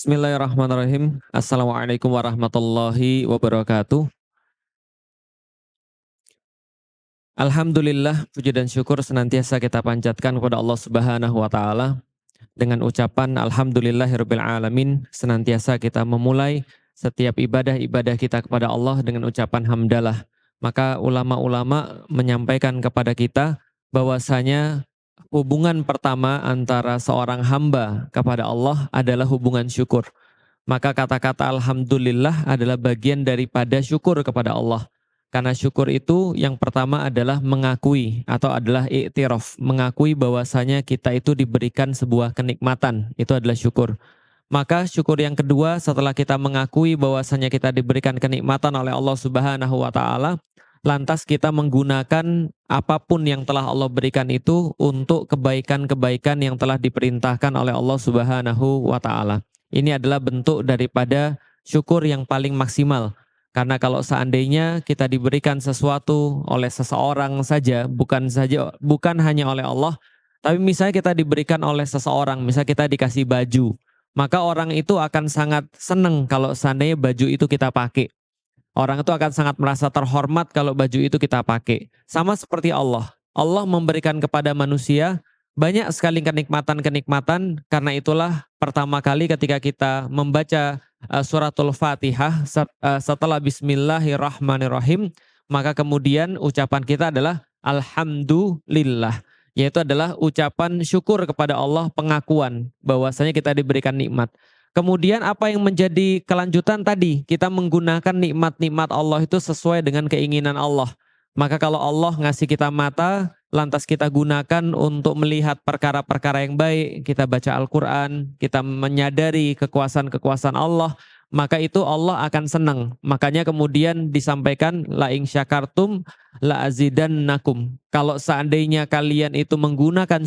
Bismillahirrahmanirrahim. Assalamualaikum warahmatullahi wabarakatuh. Alhamdulillah, puji dan syukur senantiasa kita panjatkan kepada Allah Subhanahu wa taala. Dengan ucapan alhamdulillahirabbil alamin, senantiasa kita memulai setiap ibadah-ibadah kita kepada Allah dengan ucapan hamdalah. Maka ulama-ulama menyampaikan kepada kita bahwasanya hubungan pertama antara seorang hamba kepada Allah adalah hubungan syukur. Maka kata-kata alhamdulillah adalah bagian daripada syukur kepada Allah. Karena syukur itu yang pertama adalah mengakui atau adalah iktiraf, mengakui bahwasanya kita itu diberikan sebuah kenikmatan, itu adalah syukur. Maka syukur yang kedua setelah kita mengakui bahwasanya kita diberikan kenikmatan oleh Allah Subhanahu wa taala, lantas kita menggunakan apapun yang telah Allah berikan itu untuk kebaikan-kebaikan yang telah diperintahkan oleh Allah Subhanahu wa taala. Ini adalah bentuk daripada syukur yang paling maksimal. Karena kalau seandainya kita diberikan sesuatu oleh seseorang saja, bukan hanya oleh Allah, tapi misalnya kita diberikan oleh seseorang, misalnya kita dikasih baju, maka orang itu akan sangat senang kalau seandainya baju itu kita pakai. Orang itu akan sangat merasa terhormat kalau baju itu kita pakai. Sama seperti Allah. Allah memberikan kepada manusia banyak sekali kenikmatan-kenikmatan, karena itulah pertama kali ketika kita membaca suratul Fatihah setelah bismillahirrahmanirrahim, maka kemudian ucapan kita adalah alhamdulillah, yaitu adalah ucapan syukur kepada Allah, pengakuan bahwasanya kita diberikan nikmat. Kemudian apa yang menjadi kelanjutan tadi, kita menggunakan nikmat-nikmat Allah itu sesuai dengan keinginan Allah. Maka kalau Allah ngasih kita mata, lantas kita gunakan untuk melihat perkara-perkara yang baik, kita baca Al-Quran, kita menyadari kekuasaan-kekuasaan Allah, maka itu Allah akan senang. Makanya kemudian disampaikan, la in syakartum la azidannakum. Kalau seandainya kalian itu menggunakan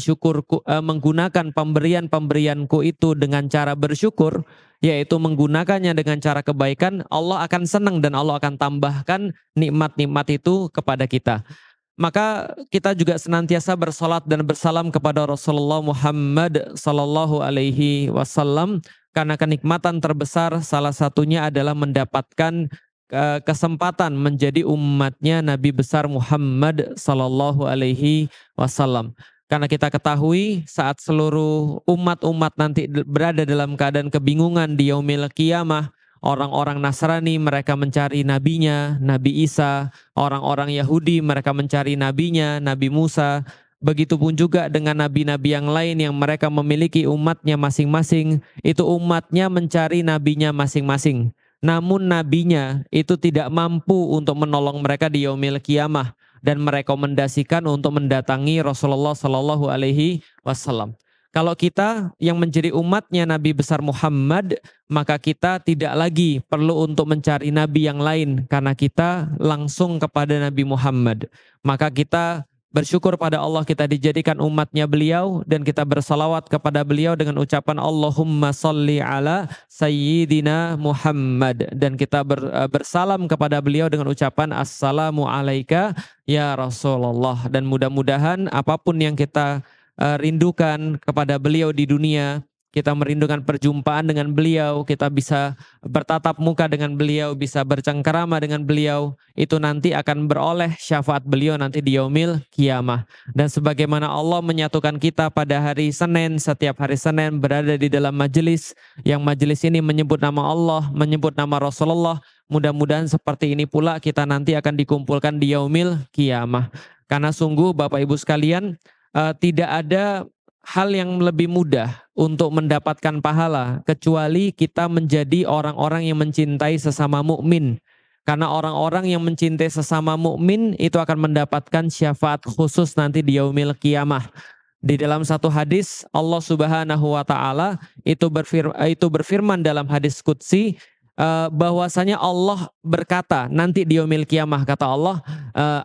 menggunakan pemberian-pemberianku itu dengan cara bersyukur, yaitu menggunakannya dengan cara kebaikan, Allah akan senang dan Allah akan tambahkan nikmat-nikmat itu kepada kita. Maka kita juga senantiasa bersalat dan bersalam kepada Rasulullah Muhammad sallallahu alaihi wasallam, karena kenikmatan terbesar salah satunya adalah mendapatkan kesempatan menjadi umatnya Nabi besar Muhammad sallallahu alaihi wasallam. Karena kita ketahui saat seluruh umat-umat nanti berada dalam keadaan kebingungan di yaumil qiyamah, orang-orang Nasrani mereka mencari nabinya, Nabi Isa, orang-orang Yahudi mereka mencari nabinya, Nabi Musa. Begitupun juga dengan nabi-nabi yang lain yang mereka memiliki umatnya masing-masing, itu umatnya mencari nabinya masing-masing. Namun nabinya itu tidak mampu untuk menolong mereka di yaumil qiyamah dan merekomendasikan untuk mendatangi Rasulullah Shallallahu alaihi wasallam. Kalau kita yang menjadi umatnya Nabi besar Muhammad, maka kita tidak lagi perlu untuk mencari nabi yang lain karena kita langsung kepada Nabi Muhammad. Maka kita bersyukur pada Allah kita dijadikan umatnya beliau dan kita bersalawat kepada beliau dengan ucapan Allahumma salli ala sayyidina Muhammad, dan kita bersalam kepada beliau dengan ucapan assalamu alaika ya Rasulullah. Dan mudah-mudahan apapun yang kita rindukan kepada beliau di dunia, kita merindukan perjumpaan dengan beliau, kita bisa bertatap muka dengan beliau, bisa bercengkerama dengan beliau, itu nanti akan beroleh syafaat beliau nanti di yaumil qiyamah. Dan sebagaimana Allah menyatukan kita pada hari Senin, setiap hari Senin berada di dalam majelis, yang majelis ini menyebut nama Allah, menyebut nama Rasulullah, mudah-mudahan seperti ini pula kita nanti akan dikumpulkan di yaumil qiyamah. Karena sungguh Bapak Ibu sekalian, tidak ada hal yang lebih mudah untuk mendapatkan pahala kecuali kita menjadi orang-orang yang mencintai sesama mukmin. Karena orang-orang yang mencintai sesama mukmin itu akan mendapatkan syafaat khusus nanti di yaumil qiyamah. Di dalam satu hadis Allah Subhanahu wa taala itu berfirman dalam hadis qudsi, bahwasanya Allah berkata nanti di yaumil qiyamah, kata Allah,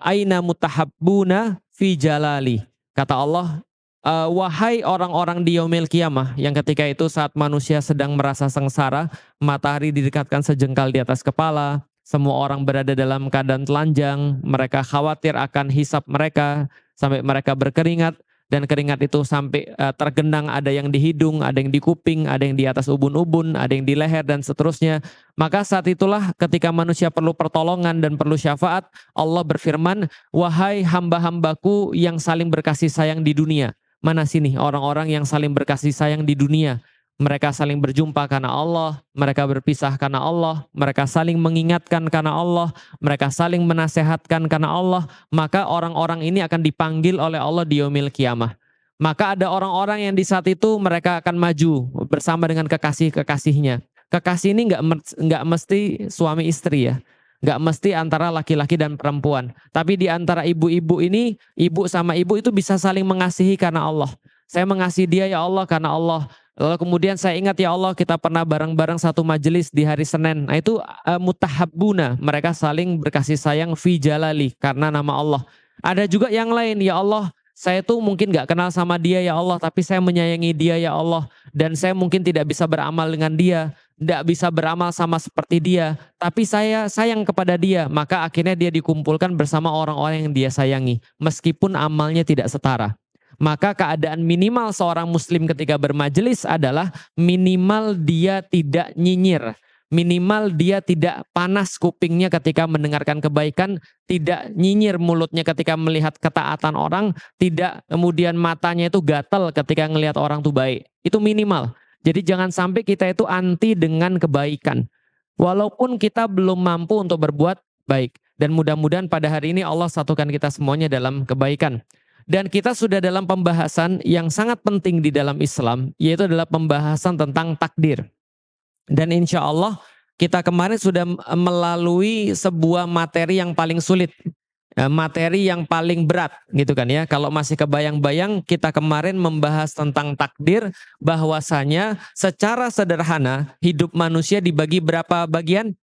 aina mutahabbuna fi jalali. Kata Allah, wahai orang-orang di yaumil qiyamah, yang ketika itu saat manusia sedang merasa sengsara, matahari didekatkan sejengkal di atas kepala, semua orang berada dalam keadaan telanjang, mereka khawatir akan hisab mereka, sampai mereka berkeringat. dan keringat itu sampai tergenang, ada yang di hidung, ada yang di kuping, ada yang di atas ubun-ubun, ada yang di leher dan seterusnya. Maka saat itulah ketika manusia perlu pertolongan dan perlu syafaat, Allah berfirman, "Wahai hamba-hambaku yang saling berkasih sayang di dunia." Mana sini orang-orang yang saling berkasih sayang di dunia? Mereka saling berjumpa karena Allah, mereka berpisah karena Allah, mereka saling mengingatkan karena Allah, mereka saling menasehatkan karena Allah, maka orang-orang ini akan dipanggil oleh Allah di yaumil qiyamah. Maka ada orang-orang yang di saat itu mereka akan maju bersama dengan kekasih-kekasihnya. Kekasih ini nggak mesti suami istri ya, nggak mesti antara laki-laki dan perempuan. Tapi di antara ibu-ibu ini, ibu sama ibu itu bisa saling mengasihi karena Allah. Saya mengasihi dia ya Allah karena Allah. Lalu kemudian saya ingat ya Allah kita pernah bareng-bareng satu majelis di hari Senin. Nah itu mutahabbuna, mereka saling berkasih sayang fi jalali karena nama Allah. Ada juga yang lain, ya Allah saya tuh mungkin gak kenal sama dia ya Allah, tapi saya menyayangi dia ya Allah. Dan saya mungkin tidak bisa beramal dengan dia, tidak bisa beramal sama seperti dia, tapi saya sayang kepada dia. Maka akhirnya dia dikumpulkan bersama orang-orang yang dia sayangi, meskipun amalnya tidak setara. Maka keadaan minimal seorang muslim ketika bermajelis adalah minimal dia tidak nyinyir. Minimal dia tidak panas kupingnya ketika mendengarkan kebaikan, tidak nyinyir mulutnya ketika melihat ketaatan orang, tidak kemudian matanya itu gatal ketika melihat orang itu baik. Itu minimal. Jadi jangan sampai kita itu anti dengan kebaikan. Walaupun kita belum mampu untuk berbuat baik. Dan mudah-mudahan pada hari ini Allah satukan kita semuanya dalam kebaikan. Dan kita sudah dalam pembahasan yang sangat penting di dalam Islam, yaitu adalah pembahasan tentang takdir. Dan insya Allah kita kemarin sudah melalui sebuah materi yang paling sulit, materi yang paling berat gitu kan ya. Kalau masih kebayang-bayang, kita kemarin membahas tentang takdir, bahwasanya secara sederhana hidup manusia dibagi berapa bagian?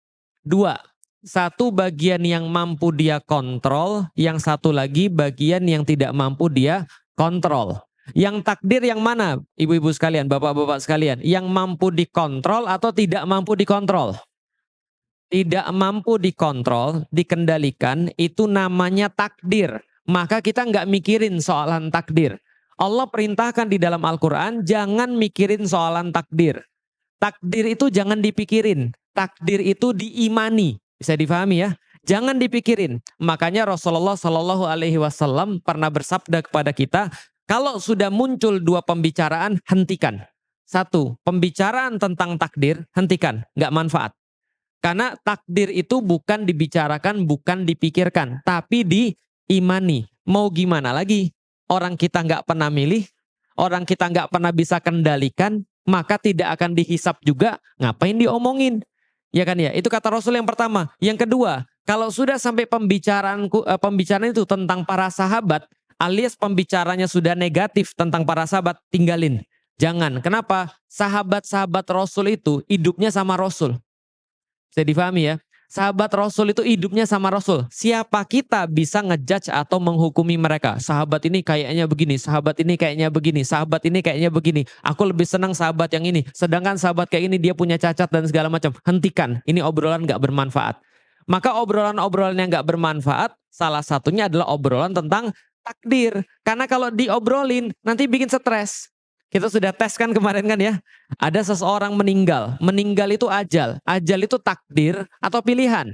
Dua. Satu bagian yang mampu dia kontrol, yang satu lagi bagian yang tidak mampu dia kontrol. Yang takdir yang mana, ibu-ibu sekalian, bapak-bapak sekalian? Yang mampu dikontrol atau tidak mampu dikontrol? Tidak mampu dikontrol, dikendalikan, itu namanya takdir. Maka kita nggak mikirin soalan takdir. Allah perintahkan di dalam Al-Quran, jangan mikirin soalan takdir. Takdir itu jangan dipikirin. Takdir itu diimani. Bisa difahami ya? Jangan dipikirin. Makanya Rasulullah Shallallahu Alaihi Wasallam pernah bersabda kepada kita, kalau sudah muncul dua pembicaraan, hentikan. Satu, pembicaraan tentang takdir, hentikan, nggak manfaat. Karena takdir itu bukan dibicarakan, bukan dipikirkan, tapi diimani. Mau gimana lagi? Orang kita nggak pernah milih, orang kita nggak pernah bisa kendalikan, maka tidak akan dihisap juga, ngapain diomongin? Ya kan ya, itu kata Rasul yang pertama. Yang kedua, kalau sudah sampai pembicaraan itu tentang para sahabat, alias pembicaranya sudah negatif tentang para sahabat, tinggalin. Jangan, kenapa? Sahabat-sahabat Rasul itu hidupnya sama Rasul. Bisa difahami ya? Sahabat Rasul itu hidupnya sama Rasul. Siapa kita bisa ngejudge atau menghukumi mereka? Sahabat ini kayaknya begini, sahabat ini kayaknya begini, sahabat ini kayaknya begini. Aku lebih senang sahabat yang ini. Sedangkan sahabat kayak ini dia punya cacat dan segala macam. Hentikan, ini obrolan gak bermanfaat. Maka obrolan-obrolan yang gak bermanfaat, salah satunya adalah obrolan tentang takdir. Karena kalau diobrolin, nanti bikin stres. Kita sudah tes kan kemarin kan ya. Ada seseorang meninggal. Meninggal itu ajal. Ajal itu takdir atau pilihan.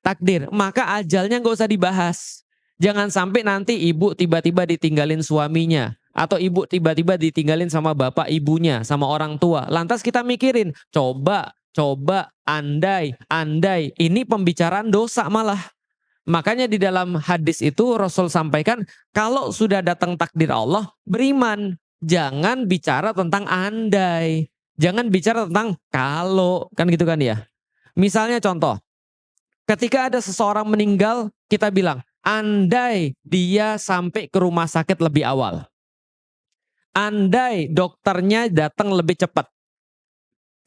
Takdir. Maka ajalnya nggak usah dibahas. Jangan sampai nanti ibu tiba-tiba ditinggalin suaminya. Atau ibu tiba-tiba ditinggalin sama bapak ibunya. Sama orang tua. Lantas kita mikirin. Coba, andai. Ini pembicaraan dosa malah. Makanya di dalam hadis itu Rasul sampaikan. Kalau sudah datang takdir Allah, beriman. Jangan bicara tentang andai. Jangan bicara tentang kalau. Kan gitu kan ya. Misalnya contoh. Ketika ada seseorang meninggal. Kita bilang. Andai dia sampai ke rumah sakit lebih awal. Andai dokternya datang lebih cepat.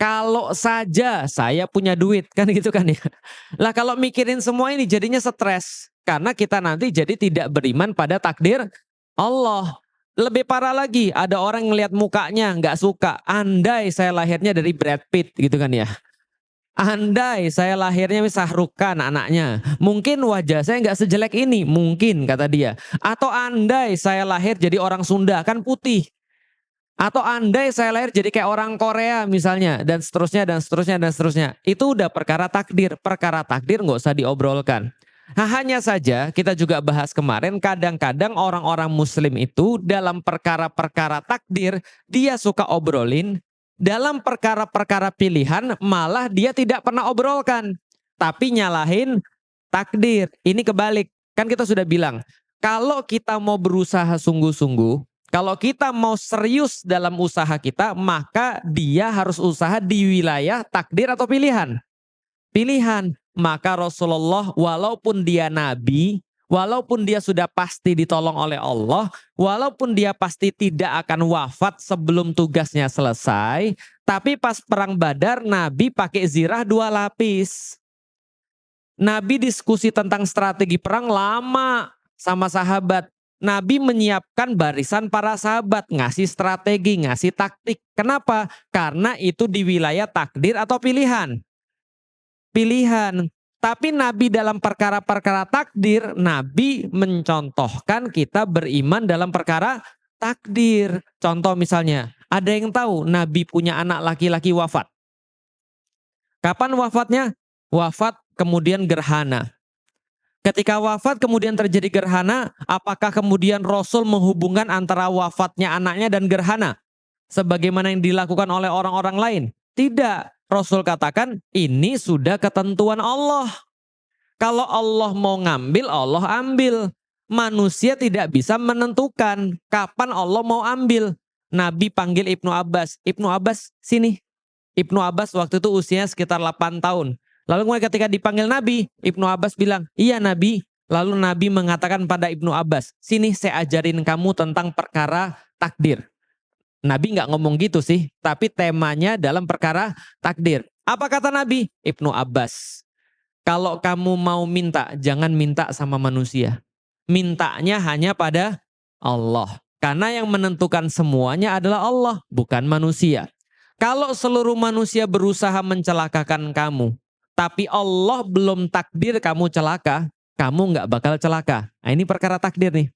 Kalau saja saya punya duit. Kan gitu kan ya. Lah kalau mikirin semua ini jadinya stres. Karena kita nanti jadi tidak beriman pada takdir Allah. Lebih parah lagi, ada orang yang ngelihat mukanya nggak suka. Andai saya lahirnya dari Brad Pitt gitu kan ya. Andai saya lahirnya Sahrukan anaknya, mungkin wajah saya nggak sejelek ini, mungkin kata dia. Atau andai saya lahir jadi orang Sunda, kan putih. Atau andai saya lahir jadi kayak orang Korea misalnya, dan seterusnya, dan seterusnya, dan seterusnya. Itu udah perkara takdir. Perkara takdir nggak usah diobrolkan. Nah, hanya saja kita juga bahas kemarin, kadang-kadang orang-orang muslim itu dalam perkara-perkara takdir, dia suka obrolin, dalam perkara-perkara pilihan malah dia tidak pernah obrolkan. Tapi nyalahin takdir. Ini kebalik. Kan kita sudah bilang, kalau kita mau berusaha sungguh-sungguh, kalau kita mau serius dalam usaha kita, maka dia harus usaha di wilayah takdir atau pilihan. Pilihan. Maka Rasulullah walaupun dia nabi, walaupun dia sudah pasti ditolong oleh Allah, walaupun dia pasti tidak akan wafat sebelum tugasnya selesai, tapi pas perang Badar Nabi pakai zirah 2 lapis. Nabi diskusi tentang strategi perang lama sama sahabat. Nabi menyiapkan barisan para sahabat, ngasih strategi, ngasih taktik. Kenapa? Karena itu di wilayah takdir atau pilihan. Pilihan. Tapi Nabi dalam perkara-perkara takdir, Nabi mencontohkan kita beriman dalam perkara takdir. Contoh misalnya, ada yang tahu Nabi punya anak laki-laki wafat. Kapan wafatnya? Wafat kemudian gerhana. Ketika wafat kemudian terjadi gerhana, apakah kemudian Rasul menghubungkan antara wafatnya anaknya dan gerhana? Sebagaimana yang dilakukan oleh orang-orang lain? Tidak. Rasul katakan ini sudah ketentuan Allah. Kalau Allah mau ngambil, Allah ambil. Manusia tidak bisa menentukan kapan Allah mau ambil. Nabi panggil Ibnu Abbas. Ibnu Abbas sini. Ibnu Abbas waktu itu usianya sekitar 8 tahun. Lalu ketika dipanggil Nabi, Ibnu Abbas bilang, iya Nabi. Lalu Nabi mengatakan pada Ibnu Abbas, sini saya ajarin kamu tentang perkara takdir. Nabi nggak ngomong gitu sih, tapi temanya dalam perkara takdir. Apa kata Nabi? Ibnu Abbas, kalau kamu mau minta, jangan minta sama manusia. Mintanya hanya pada Allah. Karena yang menentukan semuanya adalah Allah, bukan manusia. Kalau seluruh manusia berusaha mencelakakan kamu, tapi Allah belum takdir kamu celaka, kamu nggak bakal celaka. Nah, ini perkara takdir nih.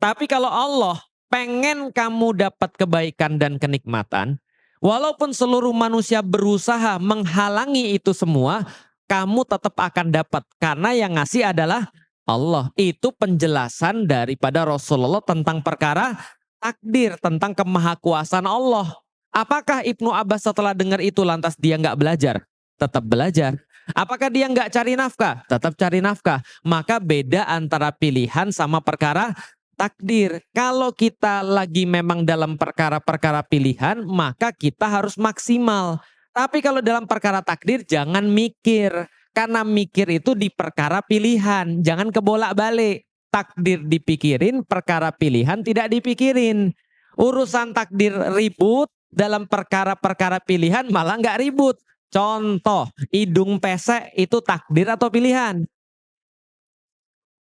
Tapi kalau Allah pengen kamu dapat kebaikan dan kenikmatan, walaupun seluruh manusia berusaha menghalangi itu semua, kamu tetap akan dapat. Karena yang ngasih adalah Allah. Itu penjelasan daripada Rasulullah tentang perkara takdir, tentang kemahakuasaan Allah. Apakah Ibnu Abbas setelah dengar itu lantas dia nggak belajar? Tetap belajar. Apakah dia nggak cari nafkah? Tetap cari nafkah. Maka beda antara pilihan sama perkara takdir. Kalau kita lagi memang dalam perkara-perkara pilihan, maka kita harus maksimal. Tapi kalau dalam perkara takdir, jangan mikir. Karena mikir itu di perkara pilihan. Jangan kebolak-balik. Takdir dipikirin, perkara pilihan tidak dipikirin. Urusan takdir ribut, dalam perkara-perkara pilihan malah nggak ribut. Contoh, hidung pesek itu takdir atau pilihan?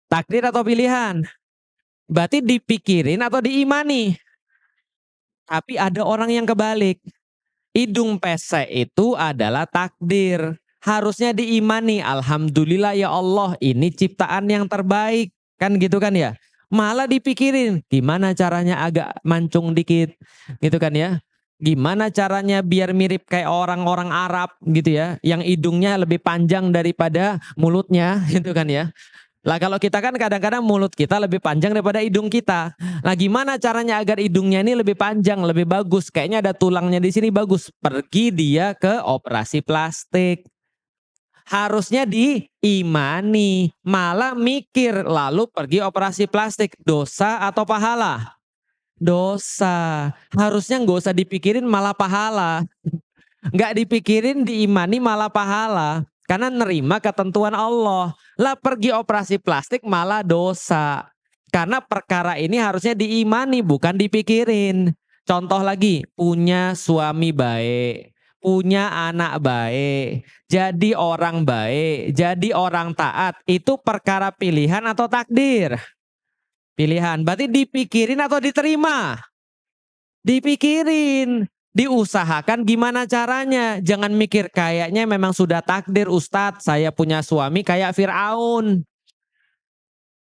Takdir atau pilihan? Berarti dipikirin atau diimani. Tapi ada orang yang kebalik. Hidung pesek itu adalah takdir. Harusnya diimani. Alhamdulillah ya Allah, ini ciptaan yang terbaik. Kan gitu kan ya. Malah dipikirin gimana caranya agak mancung dikit. Gitu kan ya. Gimana caranya biar mirip kayak orang-orang Arab gitu ya. Yang hidungnya lebih panjang daripada mulutnya gitu kan ya. Lah kalau kita kan kadang-kadang mulut kita lebih panjang daripada hidung kita. Nah gimana caranya agar hidungnya ini lebih panjang, lebih bagus? Kayaknya ada tulangnya di sini bagus. Pergi dia ke operasi plastik. Harusnya diimani. Malah mikir lalu pergi operasi plastik. Dosa atau pahala? Dosa. Harusnya nggak usah dipikirin malah pahala. Nggak dipikirin diimani malah pahala. Karena nerima ketentuan Allah. Lah pergi operasi plastik malah dosa. Karena perkara ini harusnya diimani bukan dipikirin. Contoh lagi, punya suami baik, punya anak baik, jadi orang baik, jadi orang taat. Itu perkara pilihan atau takdir? Pilihan. Berarti dipikirin atau diterima? Dipikirin. Diusahakan gimana caranya. Jangan mikir kayaknya memang sudah takdir Ustadz, saya punya suami kayak Fir'aun.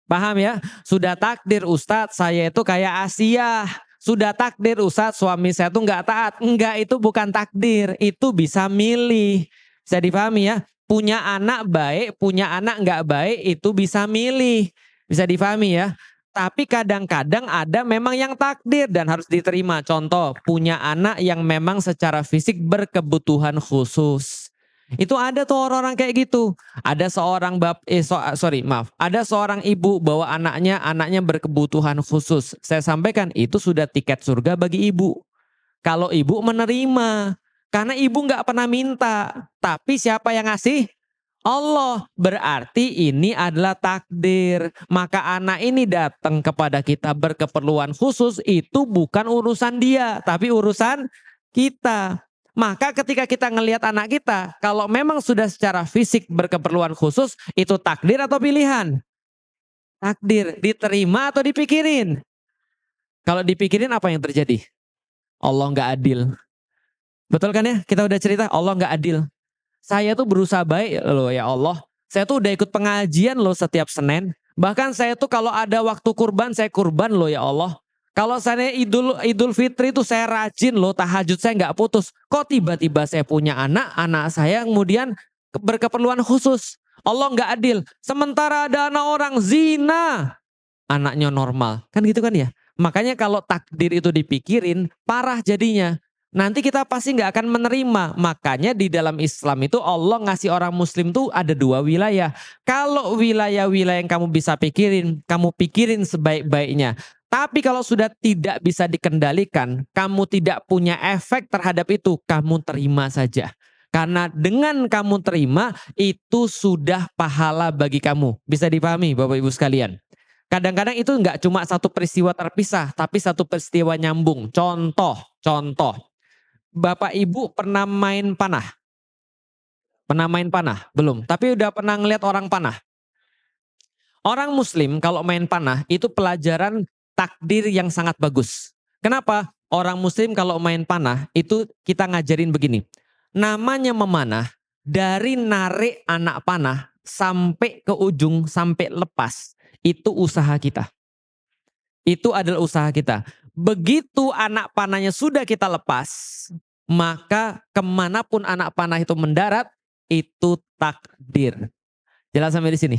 Paham ya? Sudah takdir Ustadz, saya itu kayak Asia. Sudah takdir Ustadz, suami saya tuh nggak taat. Enggak, itu bukan takdir. Itu bisa milih. Bisa dipahami ya? Punya anak baik, punya anak nggak baik, itu bisa milih. Bisa dipahami ya? Tapi kadang-kadang ada memang yang takdir dan harus diterima. Contoh, punya anak yang memang secara fisik berkebutuhan khusus. Itu ada tuh orang-orang kayak gitu. Ada seorang ada seorang ibu bawa anaknya berkebutuhan khusus. Saya sampaikan itu sudah tiket surga bagi ibu. Kalau ibu menerima, karena ibu nggak pernah minta, tapi siapa yang ngasih? Allah. Berarti ini adalah takdir. Maka anak ini datang kepada kita berkeperluan khusus, itu bukan urusan dia, tapi urusan kita. Maka ketika kita ngelihat anak kita, kalau memang sudah secara fisik berkeperluan khusus, itu takdir atau pilihan? Takdir. Diterima atau dipikirin? Kalau dipikirin apa yang terjadi? Allah nggak adil. Betul kan ya? Kita udah cerita Allah nggak adil. Saya tuh berusaha baik loh ya Allah. Saya tuh udah ikut pengajian loh setiap Senin. Bahkan saya tuh kalau ada waktu kurban, saya kurban loh ya Allah. Kalau saya Idul Fitri itu saya rajin loh, tahajud saya nggak putus. Kok tiba-tiba saya punya anak saya kemudian berkeperluan khusus. Allah nggak adil. Sementara ada anak orang zina, anaknya normal. Kan gitu kan ya? Makanya kalau takdir itu dipikirin, parah jadinya. Nanti kita pasti nggak akan menerima. Makanya di dalam Islam itu Allah ngasih orang muslim tuh ada 2 wilayah. Kalau wilayah-wilayah yang kamu bisa pikirin, kamu pikirin sebaik-baiknya. Tapi kalau sudah tidak bisa dikendalikan, kamu tidak punya efek terhadap itu, kamu terima saja. Karena dengan kamu terima, itu sudah pahala bagi kamu. Bisa dipahami Bapak Ibu sekalian? Kadang-kadang itu nggak cuma satu peristiwa terpisah, tapi satu peristiwa nyambung. Contoh. Bapak Ibu pernah main panah? Pernah main panah? Belum. Tapi udah pernah ngeliat orang panah? Orang muslim kalau main panah itu pelajaran takdir yang sangat bagus. Kenapa? Orang muslim kalau main panah itu kita ngajarin begini. Namanya memanah, dari narik anak panah sampai ke ujung, sampai lepas. Itu usaha kita. Itu adalah usaha kita. Begitu anak panahnya sudah kita lepas, maka kemanapun anak panah itu mendarat, itu takdir. Jelas sampai di sini?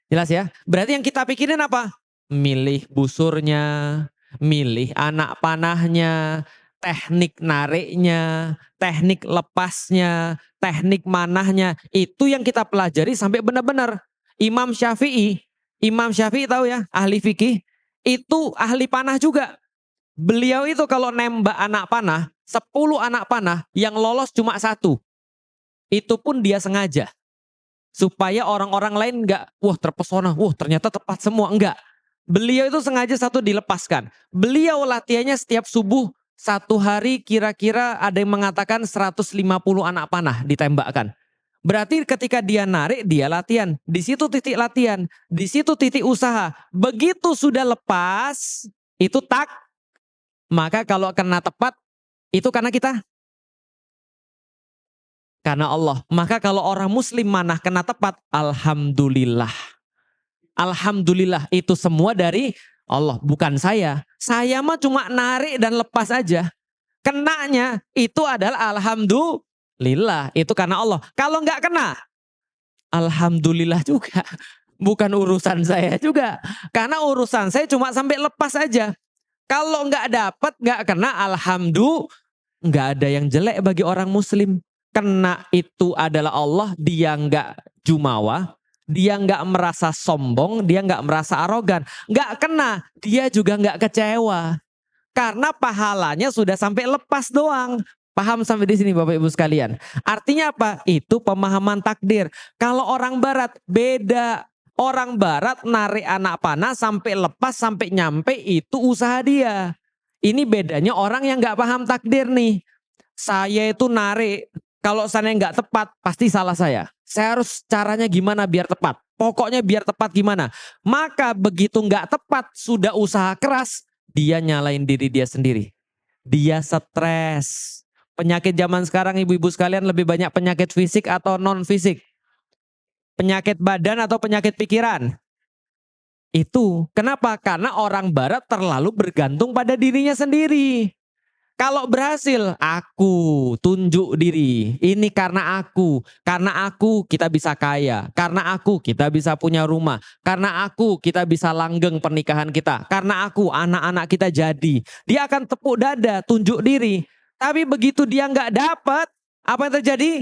Jelas ya? Berarti yang kita pikirin apa? Milih busurnya, milih anak panahnya, teknik nariknya, teknik lepasnya, teknik manahnya. Itu yang kita pelajari sampai benar-benar. Imam Syafi'i tahu ya, ahli fikih, itu ahli panah juga. Beliau itu kalau nembak anak panah, 10 anak panah yang lolos cuma 1. Itu pun dia sengaja. Supaya orang-orang lain enggak, wah terpesona, wah ternyata tepat semua. Enggak. Beliau itu sengaja 1 dilepaskan. Beliau latihannya setiap subuh, 1 hari kira-kira ada yang mengatakan 150 anak panah ditembakkan. Berarti ketika dia narik, dia latihan. Di situ titik latihan, di situ titik usaha. Begitu sudah lepas, itu maka kalau kena tepat, itu karena kita. Karena Allah. Maka kalau orang muslim manah kena tepat, alhamdulillah. Alhamdulillah, itu semua dari Allah, bukan saya. Saya mah cuma narik dan lepas aja. Kenanya itu adalah alhamdulillah, itu karena Allah. Kalau nggak kena, alhamdulillah juga. Bukan urusan saya juga. Karena urusan saya cuma sampai lepas aja. Kalau nggak dapat, nggak kena, alhamdulillah, nggak ada yang jelek bagi orang muslim. Kena itu adalah Allah, dia nggak jumawa, dia nggak merasa sombong, dia nggak merasa arogan. Nggak kena, dia juga nggak kecewa. Karena pahalanya sudah sampai lepas doang. Paham sampai di sini Bapak Ibu sekalian? Artinya apa? Itu pemahaman takdir. Kalau orang barat beda. Orang barat narik anak panah sampai lepas, sampai nyampe, itu usaha dia. Ini bedanya orang yang nggak paham takdir nih. Saya itu narik, kalau saya nggak tepat pasti salah saya. Saya harus caranya gimana biar tepat. Pokoknya biar tepat gimana. Maka begitu nggak tepat, sudah usaha keras, dia nyalain diri dia sendiri. Dia stres. Penyakit zaman sekarang ibu-ibu sekalian lebih banyak penyakit fisik atau non fisik? Penyakit badan atau penyakit pikiran? Itu. Kenapa? Karena orang barat terlalu bergantung pada dirinya sendiri. Kalau berhasil, aku tunjuk diri. Ini karena aku kita bisa kaya. Karena aku kita bisa punya rumah. Karena aku kita bisa langgeng pernikahan kita. Karena aku anak-anak kita jadi. Dia akan tepuk dada, tunjuk diri. Tapi begitu dia nggak dapat, apa yang terjadi?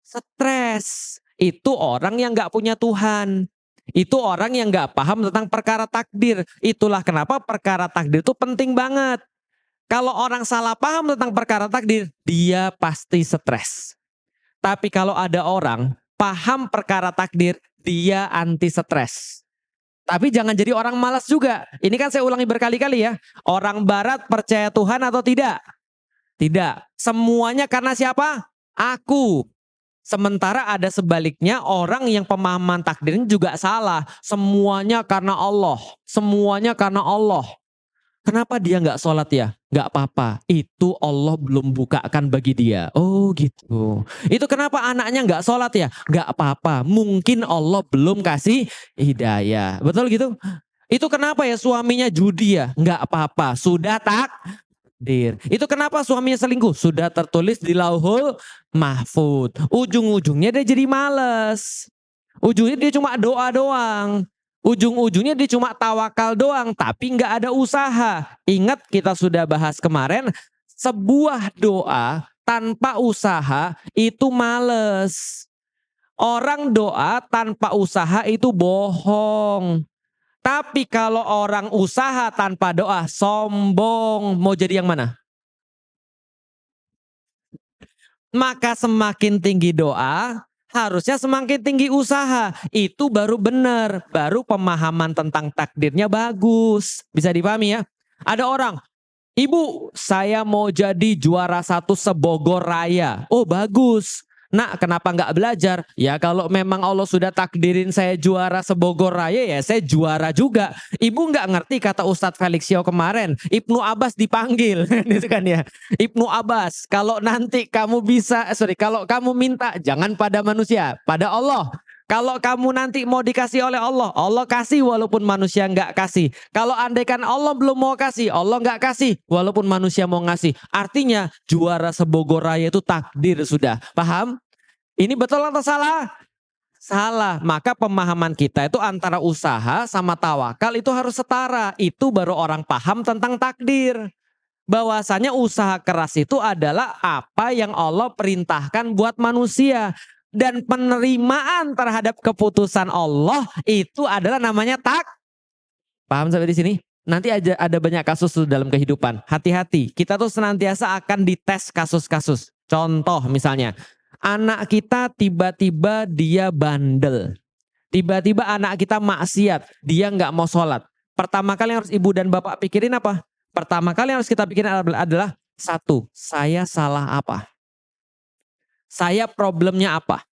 Stres. Itu orang yang nggak punya Tuhan. Itu orang yang nggak paham tentang perkara takdir. Itulah kenapa perkara takdir itu penting banget. Kalau orang salah paham tentang perkara takdir, dia pasti stres. Tapi kalau ada orang paham perkara takdir, dia anti stres. Tapi jangan jadi orang malas juga. Ini kan saya ulangi berkali-kali ya. Orang barat percaya Tuhan atau tidak? Tidak. Semuanya karena siapa? Aku. Sementara ada sebaliknya, orang yang pemahaman takdirnya juga salah. Semuanya karena Allah. Semuanya karena Allah. Kenapa dia nggak sholat ya? Nggak apa-apa. Itu Allah belum bukakan bagi dia. Oh gitu. Itu kenapa anaknya nggak sholat ya? Nggak apa-apa. Mungkin Allah belum kasih hidayah. Betul gitu? Itu kenapa ya suaminya judi ya? Nggak apa-apa. Sudah takdir. Itu kenapa suaminya selingkuh? Sudah tertulis di Lauhul Mahfud. Ujung-ujungnya dia jadi males. Ujungnya dia cuma doa doang. Ujung-ujungnya dia cuma tawakal doang, tapi nggak ada usaha. Ingat kita sudah bahas kemarin, sebuah doa tanpa usaha itu males. Orang doa tanpa usaha itu bohong. Tapi kalau orang usaha tanpa doa sombong. Mau jadi yang mana? Maka semakin tinggi doa, harusnya semakin tinggi usaha. Itu baru benar. Baru pemahaman tentang takdirnya bagus. Bisa dipahami ya? Ada orang, ibu saya mau jadi juara 1 se-Bogor Raya. Oh bagus. Nak kenapa nggak belajar? Ya kalau memang Allah sudah takdirin saya juara se-Bogor Raya ya saya juara juga. Ibu nggak ngerti kata Ustadz Felixio kemarin. Ibnu Abbas dipanggil. Itu kan ya. Ibnu Abbas kalau nanti kamu kalau kamu minta jangan pada manusia. Pada Allah. Kalau kamu nanti mau dikasih oleh Allah, Allah kasih walaupun manusia nggak kasih. Kalau andaikan Allah belum mau kasih, Allah nggak kasih walaupun manusia mau ngasih. Artinya juara se-Bogor Raya itu takdir sudah. Paham? Ini betul atau salah? Salah. Maka pemahaman kita itu antara usaha sama tawakal itu harus setara. Itu baru orang paham tentang takdir. Bahwasanya usaha keras itu adalah apa yang Allah perintahkan buat manusia. Dan penerimaan terhadap keputusan Allah itu adalah namanya Paham sampai di sini? Nanti ada banyak kasus tuh dalam kehidupan. Hati-hati, kita tuh senantiasa akan dites kasus-kasus. Contoh misalnya, anak kita tiba-tiba dia bandel. Tiba-tiba anak kita maksiat, dia nggak mau sholat. Pertama kali yang harus ibu dan bapak pikirin apa? Pertama kali yang harus kita pikirin adalah satu, saya salah apa? Saya problemnya apa?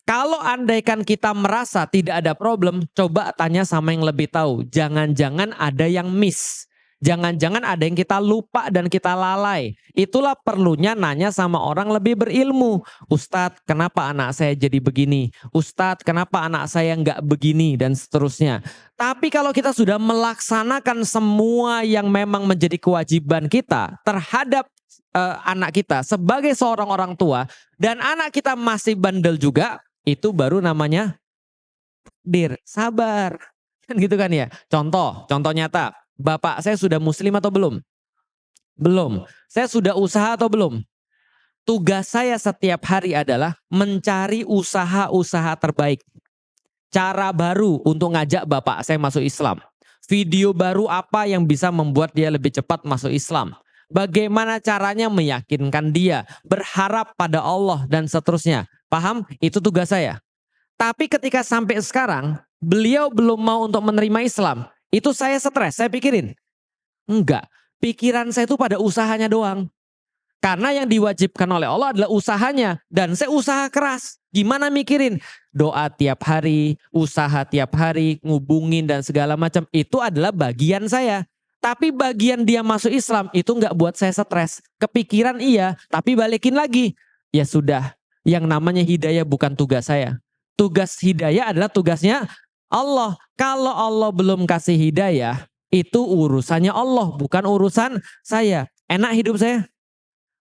Kalau andaikan kita merasa tidak ada problem, coba tanya sama yang lebih tahu. Jangan-jangan ada yang miss. Jangan-jangan ada yang kita lupa dan kita lalai. Itulah perlunya nanya sama orang lebih berilmu. Ustadz, kenapa anak saya jadi begini? Ustadz, kenapa anak saya nggak begini? Dan seterusnya. Tapi kalau kita sudah melaksanakan semua yang memang menjadi kewajiban kita terhadap anak kita sebagai seorang orang tua dan anak kita masih bandel juga, itu baru namanya sabar. Kan gitu kan ya. Contoh nyata. Bapak saya sudah muslim atau belum? Belum. Saya sudah usaha atau belum? Tugas saya setiap hari adalah mencari usaha-usaha terbaik. Cara baru untuk ngajak bapak saya masuk Islam. Video baru apa yang bisa membuat dia lebih cepat masuk Islam. Bagaimana caranya meyakinkan dia, berharap pada Allah dan seterusnya. Paham? Itu tugas saya. Tapi ketika sampai sekarang, beliau belum mau untuk menerima Islam. Itu saya stres, saya pikirin. Enggak, pikiran saya itu pada usahanya doang. Karena yang diwajibkan oleh Allah adalah usahanya. Dan saya usaha keras. Gimana mikirin? Doa tiap hari, usaha tiap hari, ngubungin dan segala macam. Itu adalah bagian saya. Tapi bagian dia masuk Islam itu nggak buat saya stres. Kepikiran iya, tapi balikin lagi. Ya sudah, yang namanya hidayah bukan tugas saya. Tugas hidayah adalah tugasnya Allah. Kalau Allah belum kasih hidayah, itu urusannya Allah, bukan urusan saya. Enak hidup saya?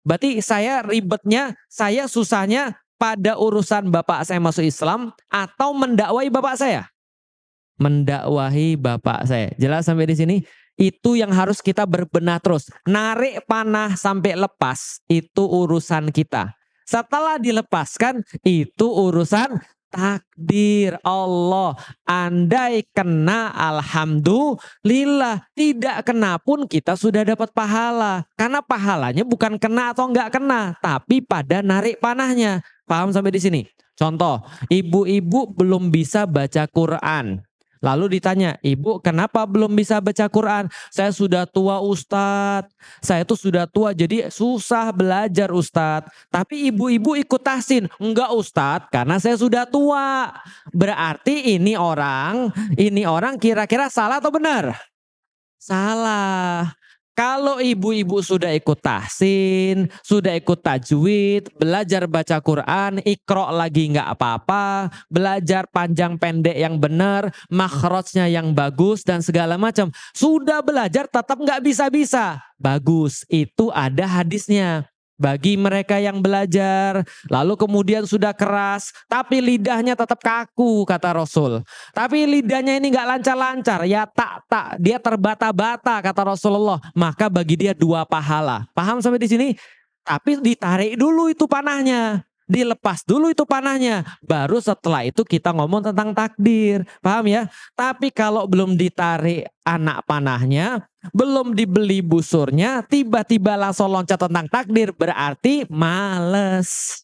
Berarti saya ribetnya, saya susahnya pada urusan bapak saya masuk Islam atau mendakwai bapak saya? Mendakwahi bapak saya. Jelas sampai di sini? Itu yang harus kita berbenah terus. Narik panah sampai lepas, itu urusan kita. Setelah dilepaskan, itu urusan takdir Allah. Andai kena, alhamdulillah. Tidak kena pun kita sudah dapat pahala. Karena pahalanya bukan kena atau enggak kena, tapi pada narik panahnya. Paham sampai di sini? Contoh, ibu-ibu belum bisa baca Quran. Lalu ditanya, ibu kenapa belum bisa baca Quran? Saya sudah tua Ustadz. Saya tuh sudah tua jadi susah belajar Ustadz. Tapi ibu-ibu ikut tahsin. Enggak Ustadz, karena saya sudah tua. Berarti ini orang kira-kira salah atau benar? Salah. Kalau ibu-ibu sudah ikut tahsin, sudah ikut tajwid, belajar baca Quran, ikro lagi nggak apa-apa, belajar panjang pendek yang benar, makhrajnya yang bagus dan segala macam. Sudah belajar tetap nggak bisa-bisa. Bagus, itu ada hadisnya. Bagi mereka yang belajar, lalu kemudian sudah keras, tapi lidahnya tetap kaku, kata Rasul. Tapi lidahnya ini nggak lancar-lancar, ya tak, dia terbata-bata, kata Rasulullah. Maka bagi dia 2 pahala. Paham sampai di sini? Tapi ditarik dulu itu panahnya. Dilepas dulu itu panahnya. Baru setelah itu kita ngomong tentang takdir. Paham ya? Tapi kalau belum ditarik anak panahnya, belum dibeli busurnya, tiba-tiba langsung loncat tentang takdir, berarti males.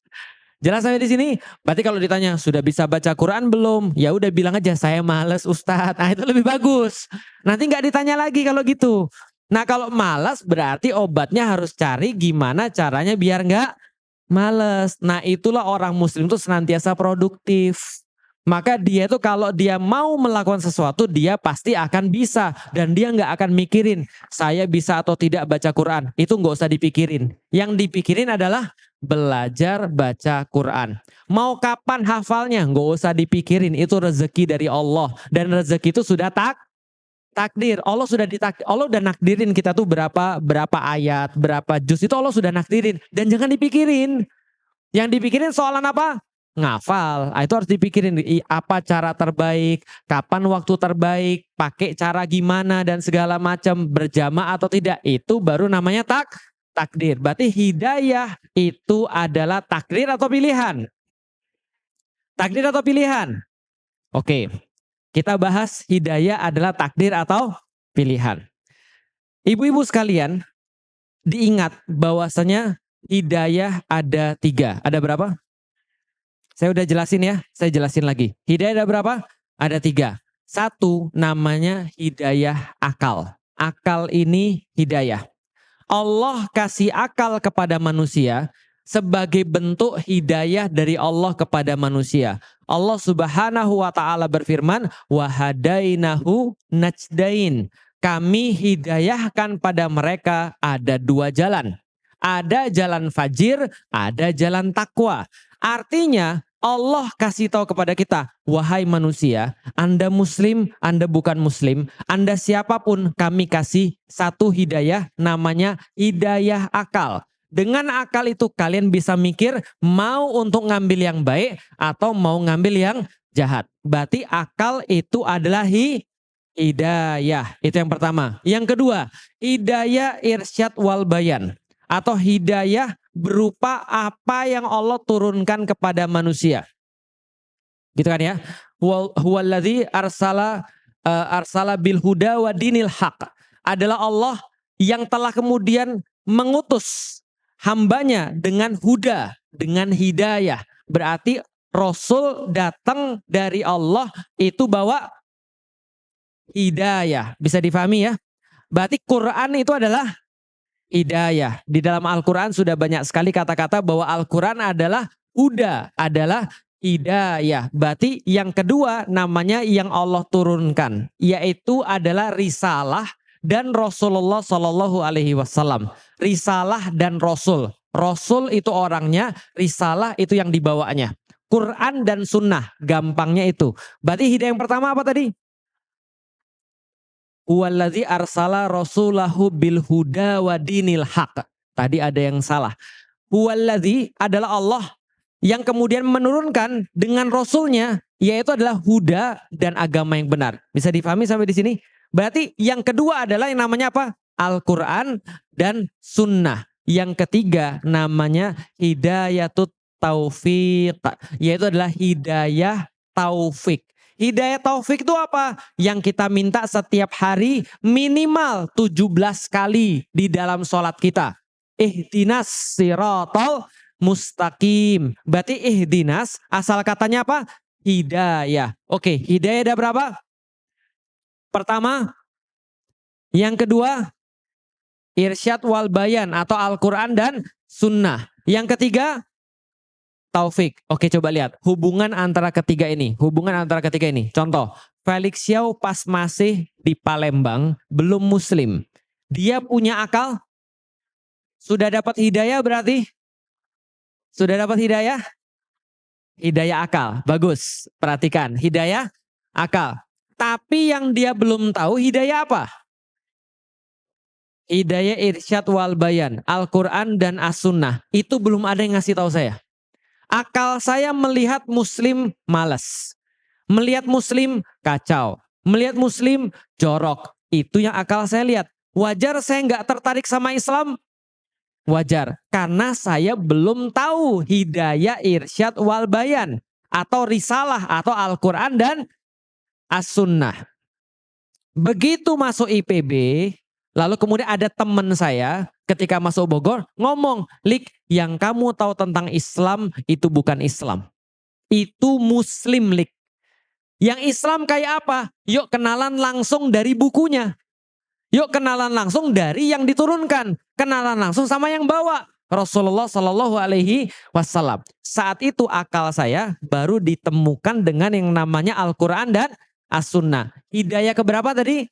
Jelas sampai di sini? Berarti kalau ditanya sudah bisa baca Quran belum? Ya udah bilang aja saya males Ustadz. Nah itu lebih bagus. Nanti nggak ditanya lagi kalau gitu. Nah kalau malas berarti obatnya harus cari gimana caranya biar nggak males. Nah itulah orang muslim itu senantiasa produktif. Maka dia itu kalau dia mau melakukan sesuatu dia pasti akan bisa. Dan dia nggak akan mikirin saya bisa atau tidak baca Quran. Itu nggak usah dipikirin. Yang dipikirin adalah belajar baca Quran. Mau kapan hafalnya nggak usah dipikirin. Itu rezeki dari Allah. Dan rezeki itu sudah takdir. Allah sudah Allah udah nakdirin kita tuh berapa ayat, berapa juz itu Allah sudah nakdirin dan jangan dipikirin. Yang dipikirin soalan apa? Ngafal. Itu harus dipikirin apa cara terbaik, kapan waktu terbaik, pakai cara gimana dan segala macam, berjamaah atau tidak. Itu baru namanya takdir. Berarti hidayah itu adalah takdir atau pilihan? Takdir atau pilihan? Oke. Kita bahas hidayah adalah takdir atau pilihan. Ibu-ibu sekalian, diingat bahwasanya hidayah ada 3. Ada berapa? Saya udah jelasin ya, saya jelasin lagi. Hidayah ada berapa? Ada 3. 1 namanya hidayah akal. Akal ini hidayah. Allah kasih akal kepada manusia sebagai bentuk hidayah dari Allah kepada manusia. Allah Subhanahu wa taala berfirman, "Wa hadainahu najdain." Kami hidayahkan pada mereka ada 2 jalan. Ada jalan fajir, ada jalan takwa. Artinya Allah kasih tahu kepada kita, wahai manusia, Anda muslim, Anda bukan muslim, Anda siapapun, kami kasih 1 hidayah namanya hidayah akal. Dengan akal itu kalian bisa mikir mau untuk ngambil yang baik atau mau ngambil yang jahat. Berarti akal itu adalah hidayah. Itu yang pertama. Yang kedua, hidayah irsyad wal bayan. Atau hidayah berupa apa yang Allah turunkan kepada manusia. Gitu kan ya. Huwallazi arsala bil huda wa dinil haq. Adalah Allah yang telah kemudian mengutus hambanya dengan huda, dengan hidayah. Berarti Rasul datang dari Allah itu bawa hidayah. Bisa difahami ya. Berarti Quran itu adalah hidayah. Di dalam Al-Quran sudah banyak sekali kata-kata bahwa Al-Quran adalah huda, adalah hidayah. Berarti yang kedua namanya yang Allah turunkan, yaitu adalah risalah dan Rasulullah Shallallahu Alaihi Wasallam. Risalah dan Rasul. Rasul itu orangnya, risalah itu yang dibawanya. Quran dan sunnah, gampangnya itu. Berarti hidayah yang pertama apa tadi? Huwallazi arsala rasulahu bil huda wa dinil haq. Tadi ada yang salah. Huwallazi adalah Allah yang kemudian menurunkan dengan rasulnya, yaitu adalah huda dan agama yang benar. Bisa difahami sampai di sini? Berarti yang kedua adalah yang namanya apa? Al-Quran dan sunnah. Yang ketiga namanya hidayatut taufiq, yaitu adalah hidayah taufik. Hidayah taufik itu apa? Yang kita minta setiap hari minimal 17 kali di dalam sholat kita. Ihdinas siratal mustaqim. Berarti ihdinas asal katanya apa? Hidayah. Oke, hidayah ada berapa? Pertama. Yang kedua, irsyad wal bayan atau Al-Quran dan sunnah. Yang ketiga, taufik. Oke, coba lihat hubungan antara ketiga ini. Contoh, Felix Xiao pas masih di Palembang belum muslim. Dia punya akal? Sudah dapat hidayah berarti? Sudah dapat hidayah? Hidayah akal. Bagus. Perhatikan, hidayah akal. Tapi yang dia belum tahu hidayah apa? Hidayah irsyad wal bayan, Al-Quran dan As-Sunnah. Itu belum ada yang ngasih tahu saya. Akal saya melihat muslim malas. Melihat muslim kacau. Melihat muslim jorok. Itu yang akal saya lihat. Wajar saya nggak tertarik sama Islam? Wajar. Karena saya belum tahu hidayah irsyad wal bayan. Atau risalah atau Al-Quran dan As-Sunnah. Begitu masuk IPB, lalu kemudian ada teman saya ketika masuk Bogor ngomong, Lik, yang kamu tahu tentang Islam itu bukan Islam. Itu Muslim, Lik. Yang Islam kayak apa? Yuk kenalan langsung dari bukunya. Yuk kenalan langsung dari yang diturunkan. Kenalan langsung sama yang bawa. Rasulullah Shallallahu Alaihi Wasallam. Saat itu akal saya baru ditemukan dengan yang namanya Al-Quran dan As-Sunnah. Hidayah keberapa tadi?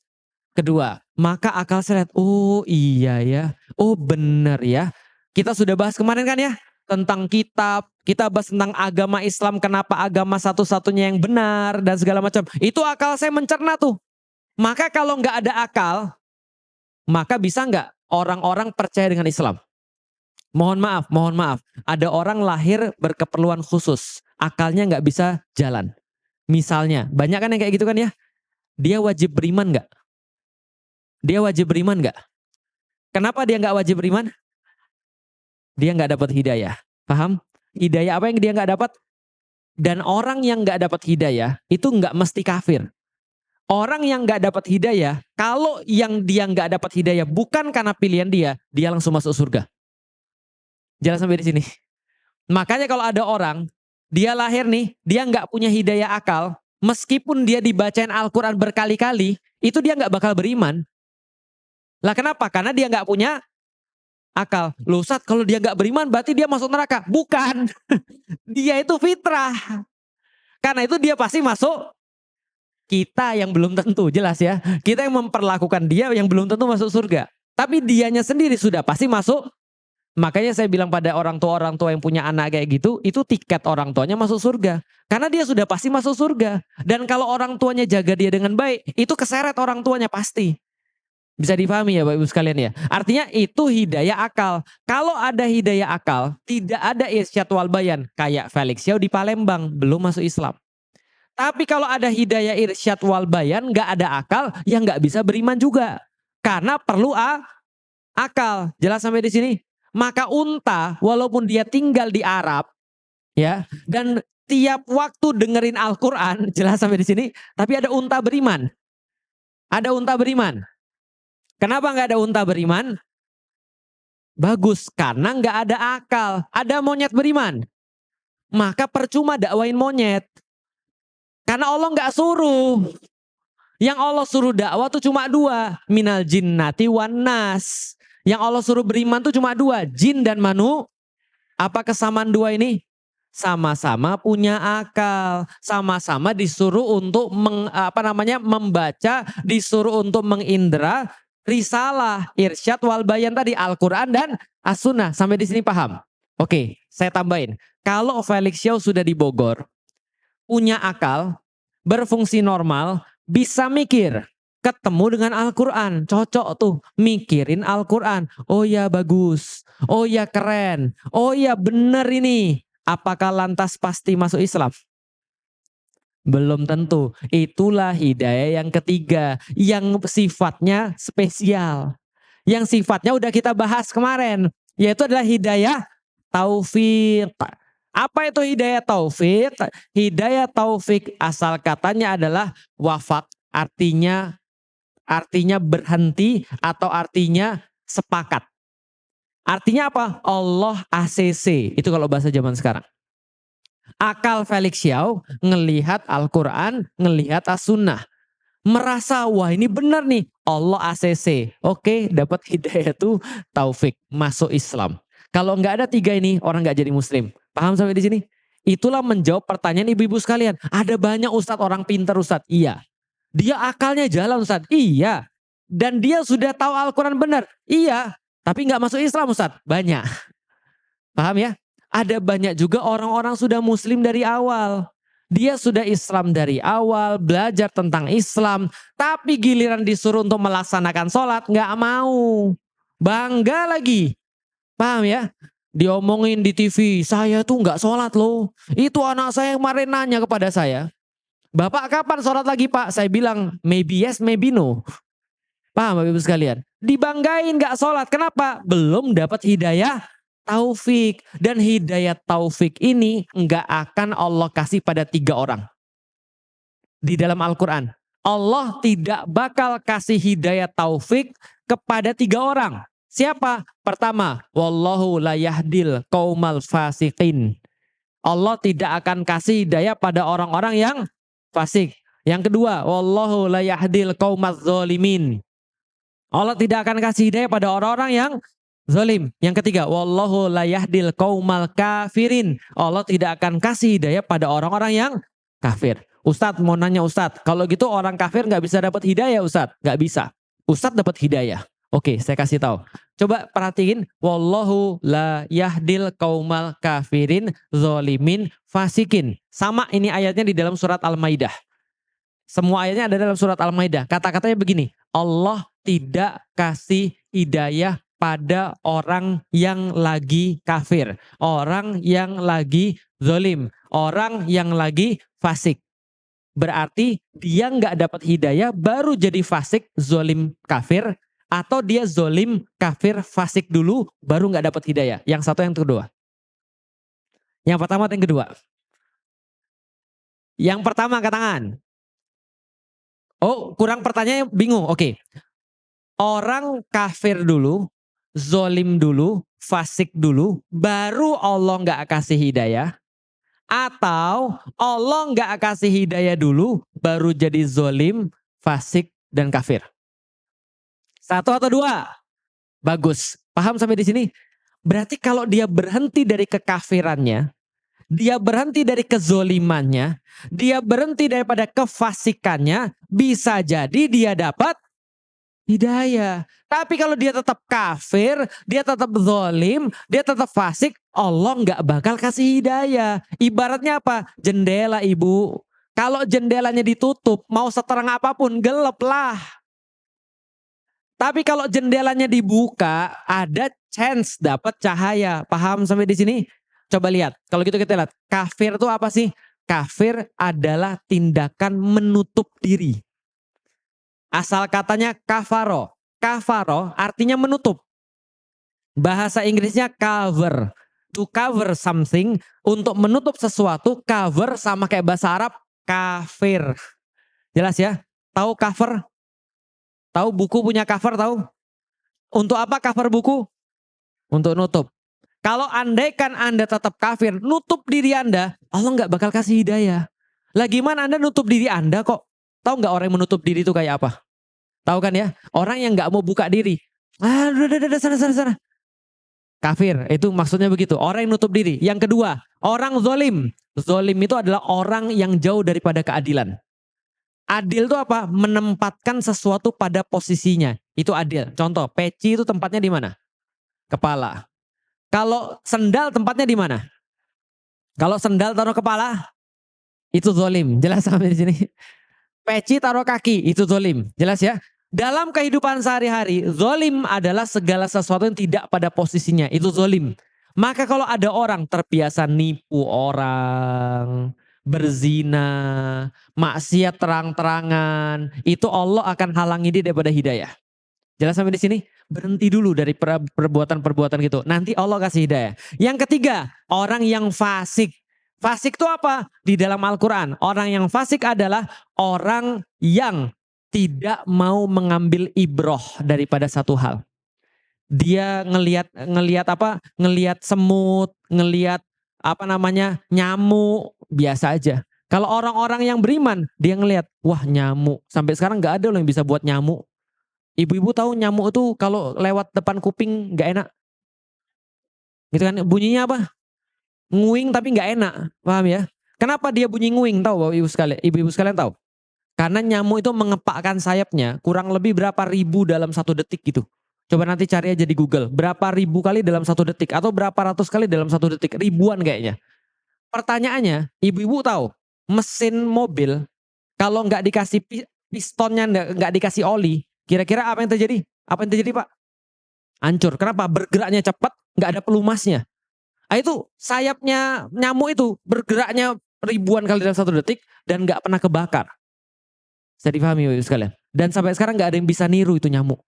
Kedua. Maka akal saya lihat, oh iya ya, oh benar ya. Kita sudah bahas kemarin kan ya, tentang kitab, kita bahas tentang agama Islam, kenapa agama satu-satunya yang benar dan segala macam. Itu akal saya mencerna tuh. Maka kalau nggak ada akal, maka bisa nggak orang-orang percaya dengan Islam? Mohon maaf, ada orang lahir berkeperluan khusus, akalnya nggak bisa jalan. Misalnya, banyak kan yang kayak gitu kan ya, dia wajib beriman nggak? Dia wajib beriman nggak? Kenapa dia nggak wajib beriman? Dia nggak dapat hidayah. Paham? Hidayah apa yang dia nggak dapat? Dan orang yang nggak dapat hidayah itu nggak mesti kafir. Orang yang nggak dapat hidayah, kalau yang dia nggak dapat hidayah bukan karena pilihan dia langsung masuk surga. Jelas sampai di sini. Makanya kalau ada orang, dia lahir nih, dia nggak punya hidayah akal, meskipun dia dibacain Al-Quran berkali-kali, itu dia nggak bakal beriman. Lah kenapa? Karena dia nggak punya akal. Loh Ustaz, kalau dia nggak beriman berarti dia masuk neraka. Bukan. Dia itu fitrah. Karena itu dia pasti masuk. Kita yang belum tentu, jelas ya. Kita yang memperlakukan dia yang belum tentu masuk surga. Tapi dianya sendiri sudah pasti masuk. Makanya saya bilang pada orang tua yang punya anak kayak gitu, itu tiket orang tuanya masuk surga. Karena dia sudah pasti masuk surga. Dan kalau orang tuanya jaga dia dengan baik, itu keseret orang tuanya pasti. Bisa difahami ya Bapak Ibu sekalian ya. Artinya itu hidayah akal. Kalau ada hidayah akal, tidak ada irsyad wal bayan. Kayak Felix Xiao di Palembang, belum masuk Islam. Tapi kalau ada hidayah irsyad wal bayan, gak ada akal, yang gak bisa beriman juga. Karena perlu akal. Jelas sampai di sini? Maka unta, walaupun dia tinggal di Arab, ya, dan tiap waktu dengerin Al-Quran, jelas sampai di sini, tapi ada unta beriman. Ada unta beriman. Kenapa nggak ada unta beriman? Bagus, karena nggak ada akal. Ada monyet beriman. Maka percuma dakwain monyet. Karena Allah nggak suruh. Yang Allah suruh dakwah tuh cuma dua. Minal jinnati wan nas. Yang Allah suruh beriman tuh cuma dua. Jin dan manu. Apa kesamaan dua ini? Sama-sama punya akal. Sama-sama disuruh untuk membaca. Disuruh untuk mengindra. Risalah, irsyad wal bayan tadi, Al-Quran dan As-Sunnah. Sampai di sini paham? Oke, saya tambahin. Kalau Felix Xiao sudah di Bogor, punya akal, berfungsi normal, bisa mikir, ketemu dengan Al-Quran, cocok tuh, mikirin Al-Quran. Oh ya bagus, oh ya keren, oh ya bener ini. Apakah lantas pasti masuk Islam? Belum tentu. Itulah hidayah yang ketiga, yang sifatnya spesial. Yang sifatnya udah kita bahas kemarin, yaitu adalah hidayah taufik. Apa itu hidayah taufik? Hidayah taufik asal katanya adalah wafak, artinya berhenti atau artinya sepakat. Artinya apa? Allah ACC. Itu kalau bahasa zaman sekarang. Akal Felix Xiao ngelihat Al-Quran, ngelihat As-Sunnah. Merasa, wah ini benar nih, Allah ACC. Oke, dapat hidayah itu taufik, masuk Islam. Kalau nggak ada tiga ini, orang nggak jadi muslim. Paham sampai di sini? Itulah menjawab pertanyaan ibu-ibu sekalian. Ada banyak ustadz orang pintar ustadz. Iya. Dia akalnya jalan ustadz. Iya. Dan dia sudah tahu Al-Quran benar. Iya. Tapi nggak masuk Islam ustadz. Banyak. Paham ya? Ada banyak juga orang-orang sudah muslim dari awal. Dia sudah Islam dari awal, belajar tentang Islam. Tapi giliran disuruh untuk melaksanakan sholat, nggak mau. Bangga lagi. Paham ya? Diomongin di TV, saya tuh nggak sholat loh. Itu anak saya yang kemarin nanya kepada saya. Bapak kapan sholat lagi Pak? Saya bilang, maybe yes, maybe no. Paham Bapak Ibu sekalian? Dibanggain nggak sholat. Kenapa? Belum dapat hidayah taufik. Dan hidayah taufik ini nggak akan Allah kasih pada 3 orang. Di dalam Al-Quran. Allah tidak bakal kasih hidayah taufik kepada 3 orang. Siapa? Pertama, wallahu la yahdil qaumal fasiqin. Allah tidak akan kasih hidayah pada orang-orang yang fasik. Yang kedua, wallahu la yahdil qaumaz zalimin. Allah tidak akan kasih hidayah pada orang-orang yang zalim. Yang ketiga, wallahu la yahdil qaumal kafirin. Allah tidak akan kasih hidayah pada orang-orang yang kafir. Ustadz mau nanya Ustadz, kalau gitu orang kafir nggak bisa dapat hidayah Ustadz? Nggak bisa. Ustadz dapat hidayah. Oke, saya kasih tahu. Coba perhatiin, wallahu la yahdil qaumal kafirin zalimin fasikin. Sama ini ayatnya di dalam surat Al-Maidah. Semua ayatnya ada dalam surat Al-Maidah. Kata-katanya begini, Allah tidak kasih hidayah pada orang yang lagi kafir, orang yang lagi zalim, orang yang lagi fasik. Berarti dia nggak dapat hidayah baru jadi fasik, zalim, kafir, atau dia zalim, kafir, fasik dulu baru nggak dapat hidayah. Yang satu, yang kedua. Yang pertama atau yang kedua? Yang pertama angkat tangan. Oh, kurang pertanyaan, bingung. Oke. Orang kafir dulu, zolim dulu, fasik dulu, baru Allah nggak kasih hidayah. Atau Allah nggak kasih hidayah dulu, baru jadi zolim, fasik, dan kafir. Satu atau dua? Bagus. Paham sampai di sini? Berarti kalau dia berhenti dari kekafirannya, dia berhenti dari kezolimannya, dia berhenti daripada kefasikannya, bisa jadi dia dapat hidayah. Tapi kalau dia tetap kafir, dia tetap zalim, dia tetap fasik, Allah nggak bakal kasih hidayah. Ibaratnya apa? Jendela ibu. Kalau jendelanya ditutup, mau seterang apapun, gelap lah. Tapi kalau jendelanya dibuka, ada chance dapat cahaya. Paham sampai di sini? Coba lihat. Kalau gitu kita lihat. Kafir itu apa sih? Kafir adalah tindakan menutup diri. Asal katanya kafaro. Kafaro artinya menutup. Bahasa Inggrisnya cover. To cover something, untuk menutup sesuatu, cover sama kayak bahasa Arab, kafir. Jelas ya? Tahu cover? Tahu buku punya cover tahu? Untuk apa cover buku? Untuk nutup. Kalau andaikan Anda tetap kafir, nutup diri Anda, Allah nggak bakal kasih hidayah. Lah gimana Anda nutup diri Anda kok? Tahu nggak orang yang menutup diri itu kayak apa? Tahu kan ya? Orang yang nggak mau buka diri. Ah, udah, sana. Kafir, itu maksudnya begitu. Orang yang nutup diri. Yang kedua, orang zolim. Zolim itu adalah orang yang jauh daripada keadilan. Adil itu apa? Menempatkan sesuatu pada posisinya. Itu adil. Contoh, peci itu tempatnya di mana? Kepala. Kalau sendal tempatnya di mana? Kalau sendal taruh kepala, itu zolim. Jelas sampai di sini. Peci taruh kaki, itu zolim. Jelas ya? Dalam kehidupan sehari-hari, zolim adalah segala sesuatu yang tidak pada posisinya. Itu zolim. Maka kalau ada orang terbiasa nipu orang, berzina, maksiat terang-terangan, itu Allah akan halangi dia daripada hidayah. Jelas sampai di sini? Berhenti dulu dari perbuatan-perbuatan gitu. Nanti Allah kasih hidayah. Yang ketiga, orang yang fasik. Fasik itu apa? Di dalam Al-Quran, orang yang fasik adalah orang yang tidak mau mengambil ibroh daripada satu hal. Dia ngelihat apa? Ngelihat semut, ngelihat apa namanya? Nyamuk, biasa aja. Kalau orang-orang yang beriman, dia ngelihat, wah nyamuk. Sampai sekarang nggak ada loh yang bisa buat nyamuk. Ibu-ibu tahu nyamuk itu kalau lewat depan kuping nggak enak. Gitu kan? Bunyinya apa? Nguing tapi nggak enak, paham ya? Kenapa dia bunyi nguing, tahu Bapak Ibu sekalian? Ibu-ibu sekalian tahu? Karena nyamuk itu mengepakkan sayapnya kurang lebih berapa ribu dalam 1 detik gitu. Coba nanti cari aja di Google, berapa ribu kali dalam 1 detik atau berapa ratus kali dalam 1 detik, ribuan kayaknya. Pertanyaannya, ibu-ibu tahu mesin mobil kalau nggak dikasih pistonnya, nggak dikasih oli, kira-kira apa yang terjadi? Apa yang terjadi Pak? Hancur. Kenapa? Bergeraknya cepat, nggak ada pelumasnya. Nah, itu sayapnya nyamuk itu bergeraknya ribuan kali dalam 1 detik dan nggak pernah kebakar. Bisa dipahami Bapak sekalian. Dan sampai sekarang nggak ada yang bisa niru itu nyamuk.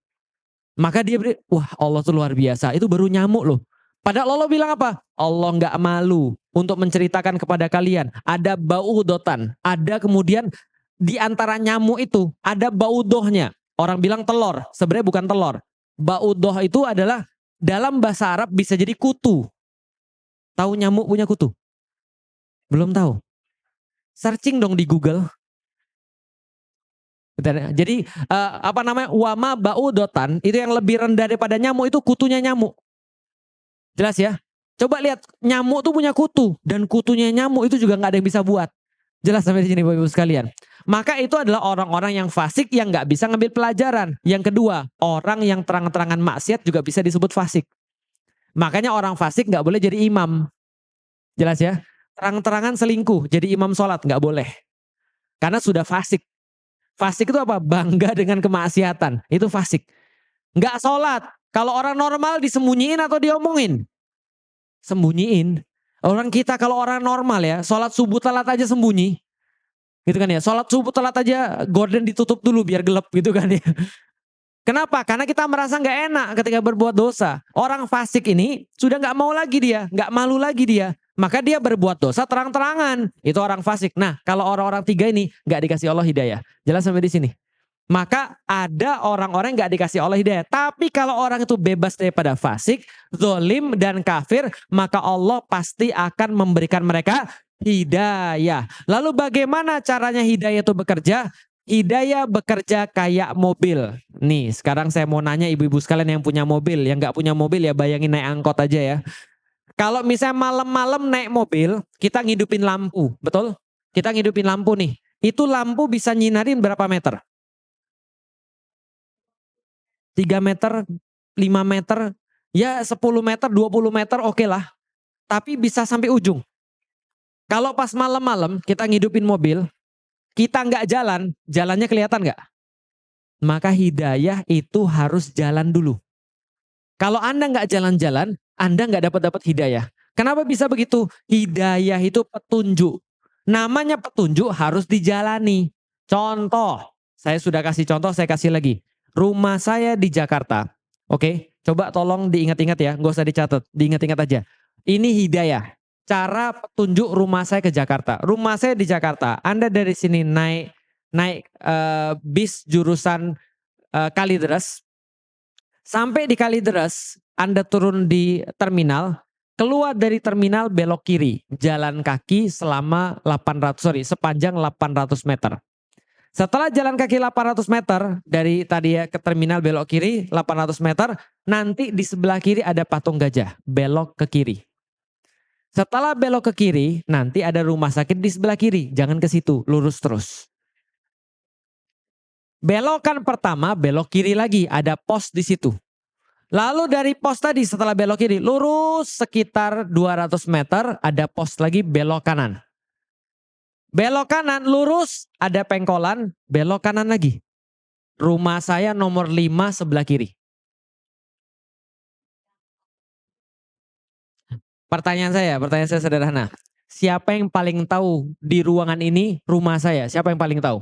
Maka dia wah Allah tuh luar biasa. Itu baru nyamuk loh. Padahal Allah bilang apa? Allah nggak malu untuk menceritakan kepada kalian. Ada bau dotan. Ada kemudian di antara nyamuk itu ada bau dohnya. Orang bilang telur. Sebenarnya bukan telur. Bau doh itu adalah dalam bahasa Arab bisa jadi kutu. Tahu nyamuk punya kutu? Belum tahu? Searching dong di Google. Jadi apa namanya? Wama bau dotan itu yang lebih rendah daripada nyamuk itu kutunya nyamuk. Jelas ya? Coba lihat nyamuk tuh punya kutu dan kutunya nyamuk itu juga nggak ada yang bisa buat. Jelas sampai di sini Bapak Ibu sekalian. Maka itu adalah orang-orang yang fasik yang nggak bisa ngambil pelajaran. Yang kedua, orang yang terang-terangan maksiat juga bisa disebut fasik. Makanya orang fasik nggak boleh jadi imam. Jelas ya? Terang-terangan selingkuh, jadi imam sholat, nggak boleh. Karena sudah fasik. Fasik itu apa? Bangga dengan kemaksiatan. Itu fasik. Nggak sholat. Kalau orang normal disembunyiin atau diomongin? Sembunyiin. Orang kita kalau orang normal ya, sholat subuh telat aja sembunyi. Gitu kan ya. Sholat subuh telat aja gorden ditutup dulu biar gelap gitu kan ya. Kenapa? Karena kita merasa nggak enak ketika berbuat dosa. Orang fasik ini sudah nggak mau lagi dia, nggak malu lagi dia. Maka dia berbuat dosa terang-terangan. Itu orang fasik. Nah, kalau orang-orang tiga ini nggak dikasih Allah hidayah. Jelas sampai di sini. Maka ada orang-orang yang nggak dikasih Allah hidayah. Tapi kalau orang itu bebas daripada fasik, zolim dan kafir, maka Allah pasti akan memberikan mereka hidayah. Lalu bagaimana caranya hidayah itu bekerja? Hidayah bekerja kayak mobil. Nih, sekarang saya mau nanya ibu-ibu sekalian yang punya mobil, yang nggak punya mobil ya bayangin naik angkot aja ya. Kalau misalnya malam-malam naik mobil, kita ngidupin lampu, betul? Kita ngidupin lampu nih. Itu lampu bisa nyinarin berapa meter? 3 meter, 5 meter, ya 10 meter, 20 meter oke lah. Tapi bisa sampai ujung. Kalau pas malam-malam kita ngidupin mobil, kita nggak jalan, jalannya kelihatan nggak? Maka hidayah itu harus jalan dulu. Kalau Anda nggak jalan-jalan, Anda nggak dapat hidayah. Kenapa bisa begitu? Hidayah itu petunjuk. Namanya petunjuk harus dijalani. Contoh, saya sudah kasih contoh, saya kasih lagi. Rumah saya di Jakarta. Oke, coba tolong diingat-ingat ya, nggak usah dicatat, diingat-ingat aja. Ini hidayah. Cara petunjuk rumah saya ke Jakarta. Rumah saya di Jakarta. Anda dari sini naik bis jurusan Kalideres. Sampai di Kalideres, Anda turun di terminal, keluar dari terminal belok kiri, jalan kaki selama sepanjang 800 meter. Setelah jalan kaki 800 meter dari tadi ya ke terminal belok kiri 800 meter, nanti di sebelah kiri ada patung gajah, belok ke kiri. Setelah belok ke kiri, nanti ada rumah sakit di sebelah kiri, jangan ke situ, lurus terus. Belokan pertama, belok kiri lagi, ada pos di situ. Lalu dari pos tadi setelah belok kiri, lurus sekitar 200 meter, ada pos lagi belok kanan. Belok kanan, lurus, ada pengkolan, belok kanan lagi. Rumah saya nomor 5 sebelah kiri. Pertanyaan saya sederhana. Siapa yang paling tahu di ruangan ini rumah saya? Siapa yang paling tahu?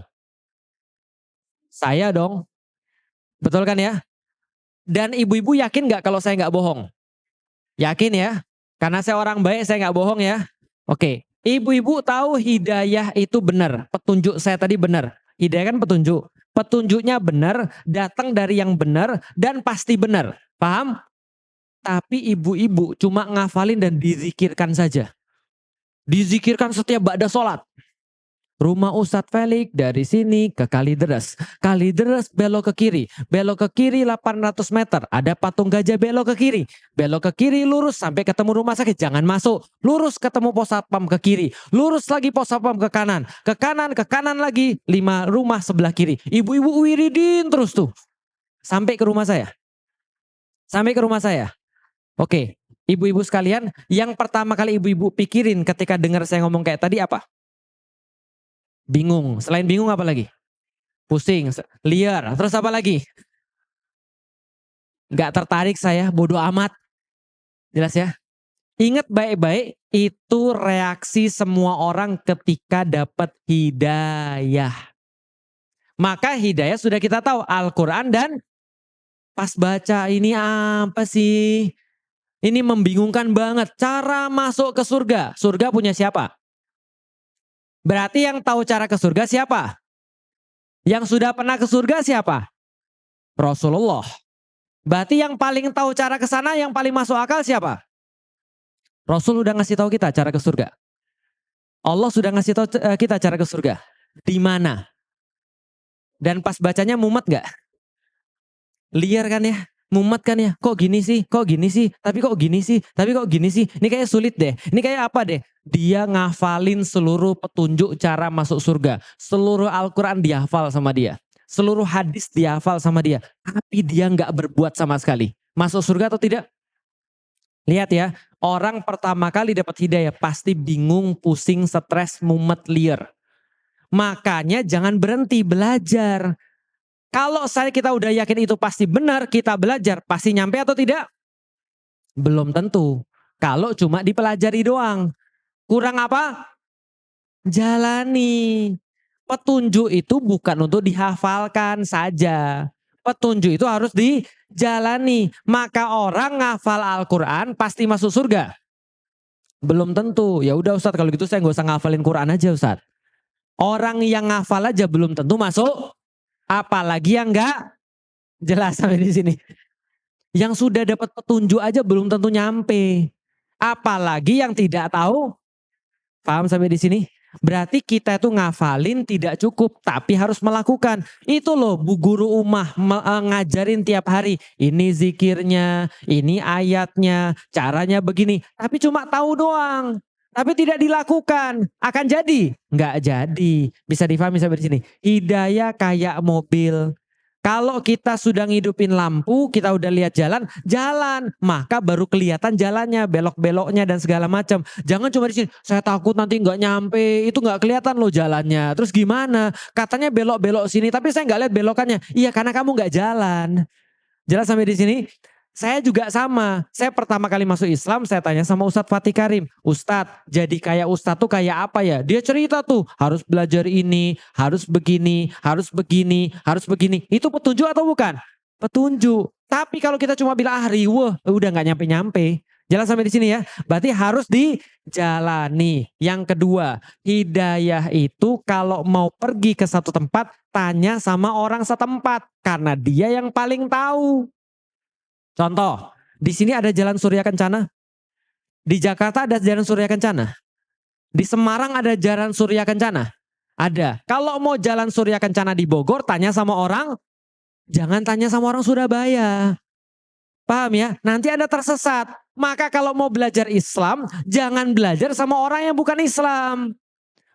Saya dong. Betul kan ya? Dan ibu-ibu yakin nggak kalau saya nggak bohong? Yakin ya? Karena saya orang baik, saya nggak bohong ya. Oke, ibu-ibu tahu hidayah itu benar. Petunjuk saya tadi benar. Hidayah kan petunjuk. Petunjuknya benar, datang dari yang benar, dan pasti benar. Paham? Tapi ibu-ibu cuma ngafalin dan dizikirkan saja. Dizikirkan setiap ba'da sholat. Rumah Ustadz Felix dari sini ke Kalideres. Kalideres belok ke kiri. Belok ke kiri 800 meter. Ada patung gajah belok ke kiri. Belok ke kiri lurus sampai ketemu rumah sakit. Jangan masuk. Lurus ketemu pos satpam ke kiri. Lurus lagi pos satpam ke kanan. Ke kanan lagi 5 rumah sebelah kiri. Ibu-ibu wiridin terus tuh. Sampai ke rumah saya. Sampai ke rumah saya. Oke. Ibu-ibu sekalian, yang pertama kali ibu-ibu pikirin ketika dengar saya ngomong kayak tadi apa? Bingung. Selain bingung apa lagi? Pusing, liar. Terus apa lagi? Gak tertarik saya, bodoh amat. Jelas ya? Ingat baik-baik, itu reaksi semua orang ketika dapat hidayah. Maka hidayah sudah kita tahu, Al-Quran dan pas baca ini apa sih? Ini membingungkan banget. Cara masuk ke surga. Surga punya siapa? Berarti yang tahu cara ke surga siapa? Yang sudah pernah ke surga siapa? Rasulullah. Berarti yang paling tahu cara ke sana, yang paling masuk akal siapa? Rasul udah ngasih tahu kita cara ke surga. Allah sudah ngasih tahu kita cara ke surga. Di mana? Dan pas bacanya mumet gak? Liar kan ya? Mumet kan ya? Kok gini sih? Kok gini sih? Tapi kok gini sih? Tapi kok gini sih? Ini kayak sulit deh. Ini kayak apa deh? Dia ngafalin seluruh petunjuk cara masuk surga. Seluruh Al-Quran dihafal sama dia. Seluruh hadis dihafal sama dia. Tapi dia nggak berbuat sama sekali. Masuk surga atau tidak? Lihat ya, orang pertama kali dapat hidayah pasti bingung, pusing, stres, mumet, liar. Makanya jangan berhenti belajar. Kalau kita udah yakin itu pasti benar, kita belajar, pasti nyampe atau tidak? Belum tentu. Kalau cuma dipelajari doang. Kurang apa? Jalani. Petunjuk itu bukan untuk dihafalkan saja. Petunjuk itu harus dijalani. Maka orang ngafal Al-Quran pasti masuk surga. Belum tentu. Ya udah Ustadz, kalau gitu saya nggak usah ngafalin Quran aja Ustadz. Orang yang ngafal aja belum tentu masuk. Apalagi yang enggak jelas sampai di sini. Yang sudah dapat petunjuk aja belum tentu nyampe. Apalagi yang tidak tahu. Paham sampai di sini? Berarti kita itu ngafalin tidak cukup, tapi harus melakukan. Itu loh bu guru umah ngajarin tiap hari. Ini zikirnya, ini ayatnya, caranya begini. Tapi cuma tahu doang. Tapi tidak dilakukan. Akan jadi? Enggak jadi. Bisa difahami sampai di sini. Hidayah kayak mobil. Kalau kita sudah ngidupin lampu, kita udah lihat jalan, maka baru kelihatan jalannya, belok-beloknya dan segala macam. Jangan cuma di sini, saya takut nanti nggak nyampe, itu nggak kelihatan loh jalannya. Terus gimana? Katanya belok-belok sini, tapi saya nggak lihat belokannya. Iya, karena kamu nggak jalan. Jelas sampai di sini? Saya juga sama. Saya pertama kali masuk Islam, saya tanya sama Ustadz Fatih Karim. Ustadz, jadi kayak Ustadz tuh kayak apa ya? Dia cerita tuh, harus belajar ini, harus begini, harus begini, harus begini. Itu petunjuk atau bukan? Petunjuk. Tapi kalau kita cuma bilang riweh, udah nggak nyampe-nyampe. Jelas sampai di sini ya. Berarti harus dijalani. Yang kedua, hidayah itu kalau mau pergi ke satu tempat, tanya sama orang setempat. Karena dia yang paling tahu. Contoh, di sini ada Jalan Surya Kencana. Di Jakarta ada Jalan Surya Kencana. Di Semarang ada Jalan Surya Kencana. Ada. Kalau mau Jalan Surya Kencana di Bogor, tanya sama orang. Jangan tanya sama orang Surabaya. Paham ya? Nanti Anda tersesat. Maka kalau mau belajar Islam, jangan belajar sama orang yang bukan Islam.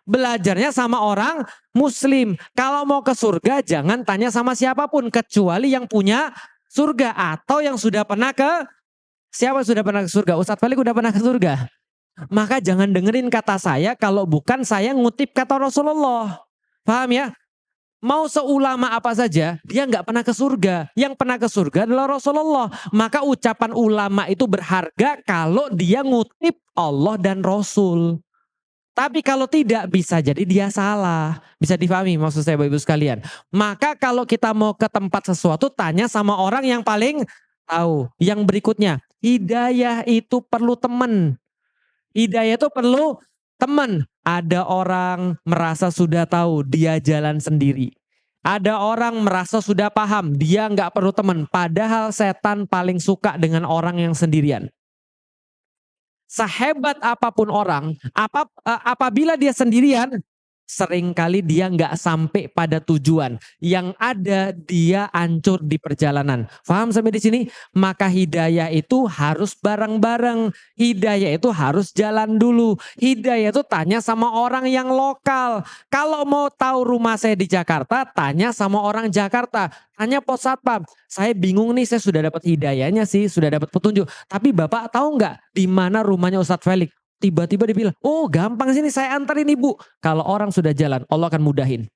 Belajarnya sama orang muslim. Kalau mau ke surga jangan tanya sama siapapun kecuali yang punya surga atau yang sudah pernah ke siapa sudah pernah ke surga? Ustadz Falik udah pernah ke surga. Maka jangan dengerin kata saya kalau bukan saya ngutip kata Rasulullah. Paham ya? Mau seulama apa saja, dia nggak pernah ke surga. Yang pernah ke surga adalah Rasulullah. Maka ucapan ulama itu berharga kalau dia ngutip Allah dan Rasul. Tapi kalau tidak bisa jadi dia salah. Bisa difahami maksud saya Bapak Ibu sekalian. Maka kalau kita mau ke tempat sesuatu tanya sama orang yang paling tahu. Yang berikutnya, hidayah itu perlu teman. Hidayah itu perlu teman. Ada orang merasa sudah tahu, dia jalan sendiri. Ada orang merasa sudah paham, dia nggak perlu teman. Padahal setan paling suka dengan orang yang sendirian. Sehebat apapun orang, apabila dia sendirian, seringkali dia nggak sampai pada tujuan. Yang ada dia hancur di perjalanan. Paham sampai di sini? Maka hidayah itu harus bareng-bareng. Hidayah itu harus jalan dulu. Hidayah itu tanya sama orang yang lokal. Kalau mau tahu rumah saya di Jakarta, tanya sama orang Jakarta. Tanya pos satpam, saya bingung nih, saya sudah dapat hidayahnya sih, sudah dapat petunjuk. Tapi Bapak tahu nggak di mana rumahnya Ustadz Felix? Tiba-tiba dia bilang, oh gampang sini saya anterin ibu. Kalau orang sudah jalan, Allah akan mudahin.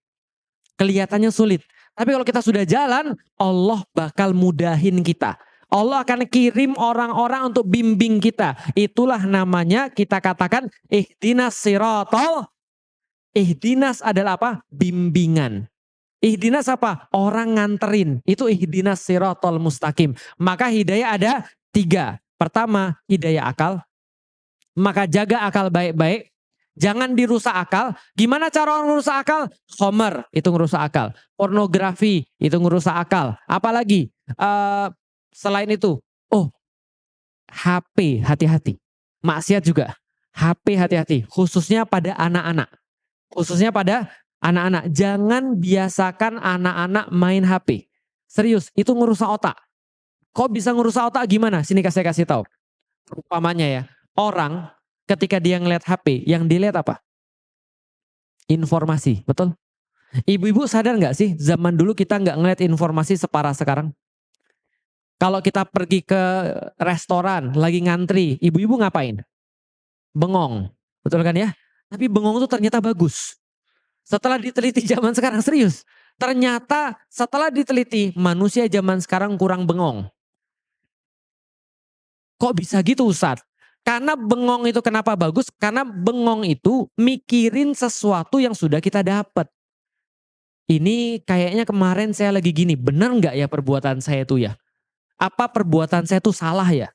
Kelihatannya sulit. Tapi kalau kita sudah jalan, Allah bakal mudahin kita. Allah akan kirim orang-orang untuk bimbing kita. Itulah namanya kita katakan ihdinas sirotol. Ihdinas adalah apa? Bimbingan. Ihdinas apa? Orang nganterin. Itu ihdinas sirotol mustaqim. Maka hidayah ada 3. Pertama, hidayah akal. Maka jaga akal baik-baik. Jangan dirusak akal. Gimana cara orang merusak akal? Khomer, itu ngerusak akal. Pornografi, itu ngerusak akal. Apalagi? Selain itu, HP, hati-hati. Maksiat juga. HP, hati-hati. Khususnya pada anak-anak. Khususnya pada anak-anak. Jangan biasakan anak-anak main HP. Serius, itu ngerusak otak. Kok bisa ngerusak otak gimana? Sini saya kasih tahu. Umpamanya ya, orang ketika dia ngeliat HP, yang dilihat apa? Informasi, betul? Ibu-ibu sadar nggak sih, zaman dulu kita nggak ngeliat informasi separah sekarang? Kalau kita pergi ke restoran, lagi ngantri, ibu-ibu ngapain? Bengong, betul kan ya? Tapi bengong itu ternyata bagus. Setelah diteliti zaman sekarang, serius. Ternyata setelah diteliti, manusia zaman sekarang kurang bengong. Kok bisa gitu Ustadz? Karena bengong itu kenapa bagus? Karena bengong itu mikirin sesuatu yang sudah kita dapat. Ini kayaknya kemarin saya lagi gini, benar nggak ya perbuatan saya itu ya? Apa perbuatan saya itu salah ya?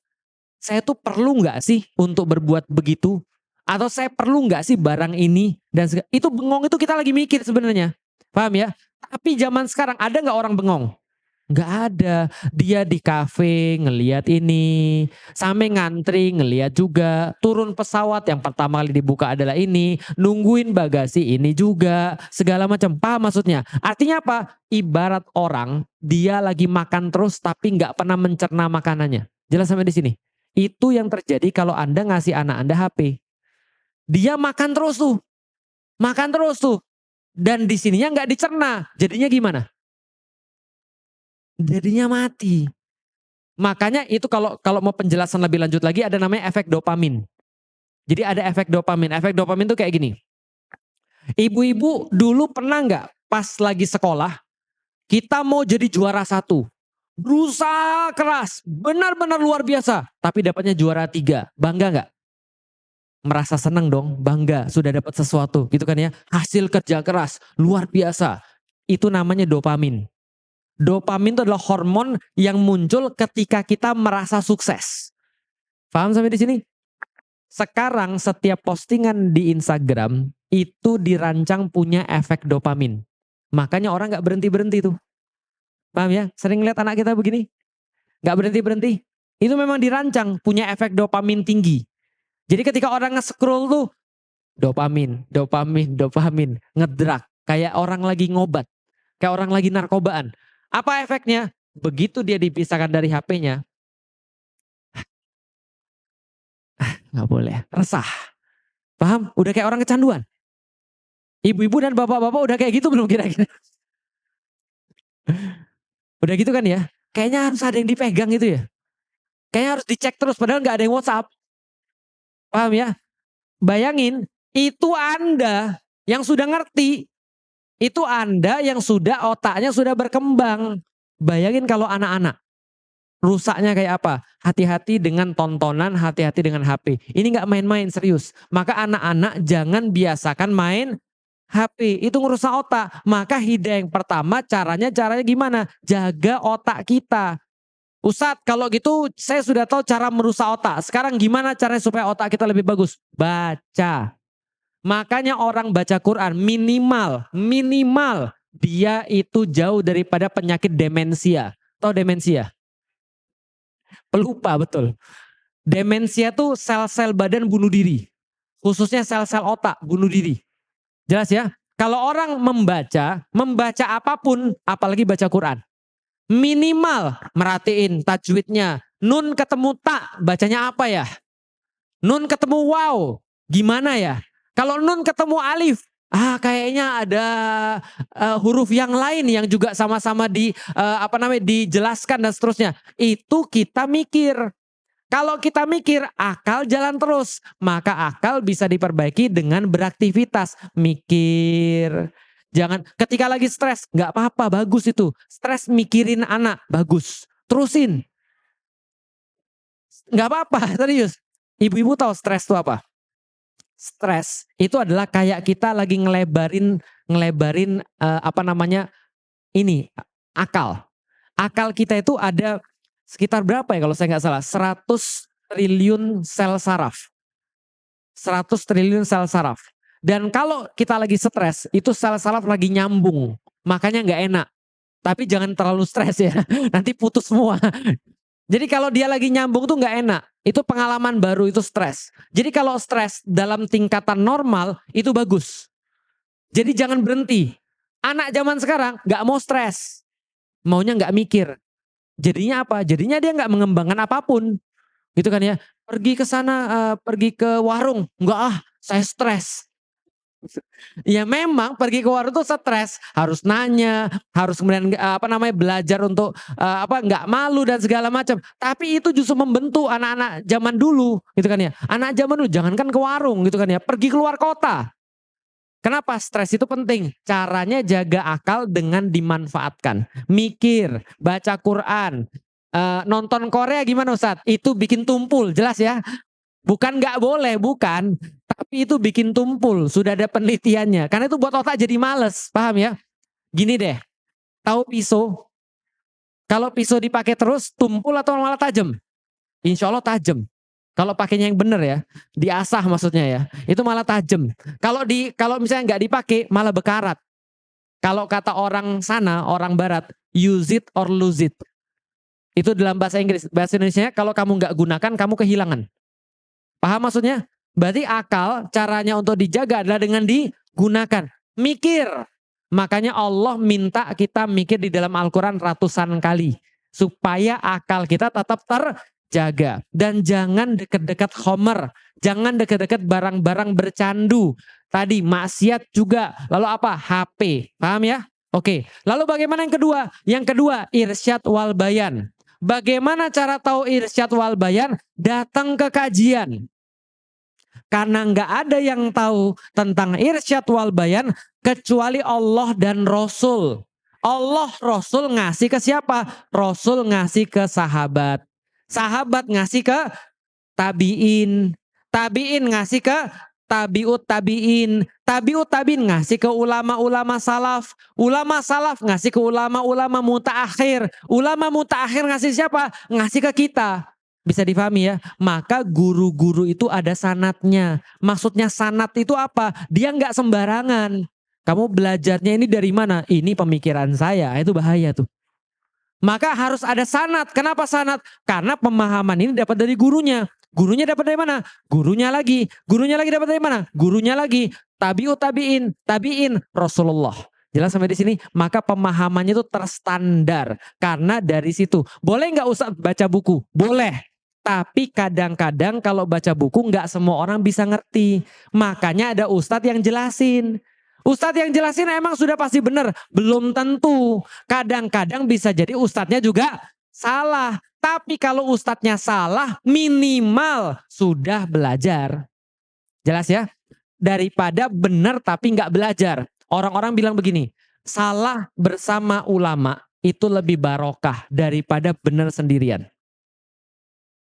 Saya tuh perlu nggak sih untuk berbuat begitu? Atau saya perlu nggak sih barang ini? Dan itu bengong itu kita lagi mikir sebenarnya. Paham ya? Tapi zaman sekarang ada nggak orang bengong? Nggak ada. Dia di kafe ngeliat ini. Sampai ngantri ngeliat juga. Turun pesawat yang pertama kali dibuka adalah ini. Nungguin bagasi ini juga. Segala macam. Paham maksudnya? Artinya apa? Ibarat orang dia lagi makan terus tapi nggak pernah mencerna makanannya. Jelas sampai di sini? Itu yang terjadi kalau Anda ngasih anak Anda HP. Dia makan terus tuh. Makan terus tuh. Dan di sininya nggak dicerna. Jadinya gimana? Jadinya mati. Makanya itu kalau mau penjelasan lebih lanjut lagi ada namanya efek dopamin. Jadi ada efek dopamin. Efek dopamin tuh kayak gini. Ibu-ibu dulu pernah nggak pas lagi sekolah kita mau jadi juara 1. Berusaha keras, benar-benar luar biasa. Tapi dapatnya juara 3, bangga nggak? Merasa senang dong, bangga sudah dapat sesuatu gitu kan ya. Hasil kerja keras, luar biasa. Itu namanya dopamin. Dopamin itu adalah hormon yang muncul ketika kita merasa sukses. Paham sampai di sini? Sekarang setiap postingan di Instagram itu dirancang punya efek dopamin. Makanya orang gak berhenti-berhenti tuh. Paham ya? Sering lihat anak kita begini. Gak berhenti-berhenti. Itu memang dirancang punya efek dopamin tinggi. Jadi ketika orang nge-scroll tuh dopamin, ngedrak. Kayak orang lagi ngobat. Kayak orang lagi narkobaan. Apa efeknya? Begitu dia dipisahkan dari HP-nya. Gak boleh. Resah. Paham? Udah kayak orang kecanduan. Ibu-ibu dan bapak-bapak udah kayak gitu belum kira-kira? Udah gitu kan ya? Kayaknya harus ada yang dipegang gitu ya. Kayaknya harus dicek terus padahal nggak ada yang WhatsApp. Paham ya? Bayangin, itu Anda yang sudah ngerti. Itu Anda yang sudah otaknya sudah berkembang. Bayangin kalau anak-anak. Rusaknya kayak apa? Hati-hati dengan tontonan, hati-hati dengan HP. Ini nggak main-main, serius. Maka anak-anak jangan biasakan main HP. Itu ngerusak otak. Maka hidayah yang pertama caranya gimana? Jaga otak kita. Ustadz, kalau gitu saya sudah tahu cara merusak otak. Sekarang gimana caranya supaya otak kita lebih bagus? Baca. Makanya orang baca Quran minimal dia itu jauh daripada penyakit demensia. Tahu demensia? Pelupa, betul. Demensia tuh sel-sel badan bunuh diri. Khususnya sel-sel otak bunuh diri. Jelas ya? Kalau orang membaca apapun, apalagi baca Quran. Minimal merhatiin tajwidnya. Nun ketemu tak, bacanya apa ya? Nun ketemu waw, gimana ya? Kalau nun ketemu alif, kayaknya ada huruf yang lain yang juga sama-sama dijelaskan dan seterusnya. Itu kita mikir. Kalau kita mikir, akal jalan terus. Maka akal bisa diperbaiki dengan beraktivitas. Mikir. Jangan, ketika lagi stres, nggak apa-apa, bagus itu. Stres mikirin anak, bagus. Terusin. Nggak apa-apa, serius. Ibu-ibu tahu stres itu apa? Stres itu adalah kayak kita lagi ngelebarin akal. Akal kita itu ada sekitar berapa ya kalau saya nggak salah? 100 triliun sel saraf. 100 triliun sel saraf. Dan kalau kita lagi stres, itu sel saraf lagi nyambung. Makanya nggak enak. Tapi jangan terlalu stres ya. Nanti putus semua. Jadi kalau dia lagi nyambung tuh nggak enak. Itu pengalaman baru, itu stres. Jadi kalau stres dalam tingkatan normal, itu bagus. Jadi jangan berhenti. Anak zaman sekarang nggak mau stres. Maunya nggak mikir. Jadinya apa? Jadinya dia nggak mengembangkan apapun. Gitu kan ya. Pergi ke sana, pergi ke warung. Enggak saya stres. Ya memang pergi ke warung tuh stres, harus nanya, harus kemudian belajar untuk nggak malu dan segala macam. Tapi itu justru membentuk anak-anak zaman dulu, gitu kan ya. Anak zaman dulu jangankan ke warung, gitu kan ya, pergi keluar kota. Kenapa? Stres itu penting. Caranya jaga akal dengan dimanfaatkan. Mikir, baca Quran, nonton Korea gimana Ustadz? Itu bikin tumpul, jelas ya. Bukan nggak boleh, bukan. Tapi itu bikin tumpul, sudah ada penelitiannya. Karena itu buat otak jadi males, paham ya? Gini deh, tahu pisau? Kalau pisau dipakai terus, tumpul atau malah tajam? Insya Allah tajam. Kalau pakainya yang benar ya, diasah maksudnya ya, itu malah tajam. Kalau misalnya nggak dipakai, malah bekarat. Kalau kata orang sana, orang barat, use it or lose it. Itu dalam bahasa Inggris. Bahasa Indonesia, kalau kamu nggak gunakan, kamu kehilangan. Paham maksudnya? Berarti akal caranya untuk dijaga adalah dengan digunakan. Mikir. Makanya Allah minta kita mikir di dalam Al-Quran ratusan kali. Supaya akal kita tetap terjaga. Dan jangan dekat-dekat khomer. Jangan dekat-dekat barang-barang bercandu. Tadi maksiat juga. Lalu apa? HP. Paham ya? Oke. Lalu bagaimana yang kedua? Yang kedua irsyad wal bayan. Bagaimana cara tahu irsyad wal bayan? Datang ke kajian. Karena nggak ada yang tahu tentang irsyad wal bayan kecuali Allah dan Rasul. Allah Rasul ngasih ke siapa? Rasul ngasih ke sahabat. Sahabat ngasih ke tabiin. Tabiin ngasih ke tabiut tabiin. Tabiut tabiin ngasih ke ulama-ulama salaf. Ulama salaf ngasih ke ulama-ulama mutaakhir. Ulama mutaakhir ngasih siapa? Ngasih ke kita. Bisa difahami ya? Maka guru-guru itu ada sanatnya. Maksudnya sanat itu apa? Dia nggak sembarangan. Kamu belajarnya ini dari mana? Ini pemikiran saya. Itu bahaya tuh. Maka harus ada sanat. Kenapa sanat? Karena pemahaman ini dapat dari gurunya. Gurunya dapat dari mana? Gurunya lagi. Gurunya lagi dapat dari mana? Gurunya lagi. Tabiut tabiin. Tabiin Rasulullah. Jelas sampai di sini? Maka pemahamannya itu terstandar. Karena dari situ. Boleh nggak Ustadz baca buku? Boleh. Tapi kadang-kadang kalau baca buku nggak semua orang bisa ngerti. Makanya ada ustadz yang jelasin. Ustadz yang jelasin emang sudah pasti benar? Belum tentu. Kadang-kadang bisa jadi ustadznya juga salah. Tapi kalau ustadznya salah, minimal sudah belajar. Jelas ya? Daripada benar tapi nggak belajar. Orang-orang bilang begini, salah bersama ulama itu lebih barokah daripada benar sendirian.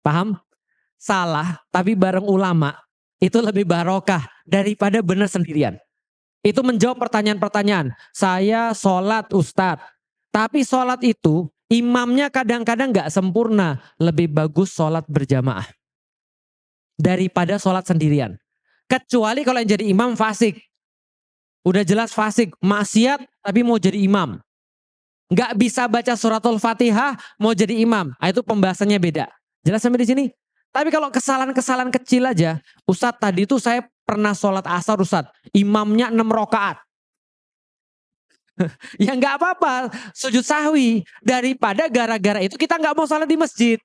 Paham? Salah tapi bareng ulama itu lebih barokah daripada benar sendirian. Itu menjawab pertanyaan-pertanyaan. Saya sholat Ustadz, tapi sholat itu imamnya kadang-kadang nggak sempurna. Lebih bagus sholat berjamaah daripada sholat sendirian. Kecuali kalau yang jadi imam fasik. Udah jelas fasik, maksiat tapi mau jadi imam. Nggak bisa baca suratul Fatihah mau jadi imam. Nah, itu pembahasannya beda. Jelas sampai di sini? Tapi kalau kesalahan-kesalahan kecil aja, Ustadz tadi itu saya pernah sholat asar Ustadz, imamnya 6 rakaat. Ya nggak apa-apa, sujud sahwi. Daripada gara-gara itu kita nggak mau sholat di masjid.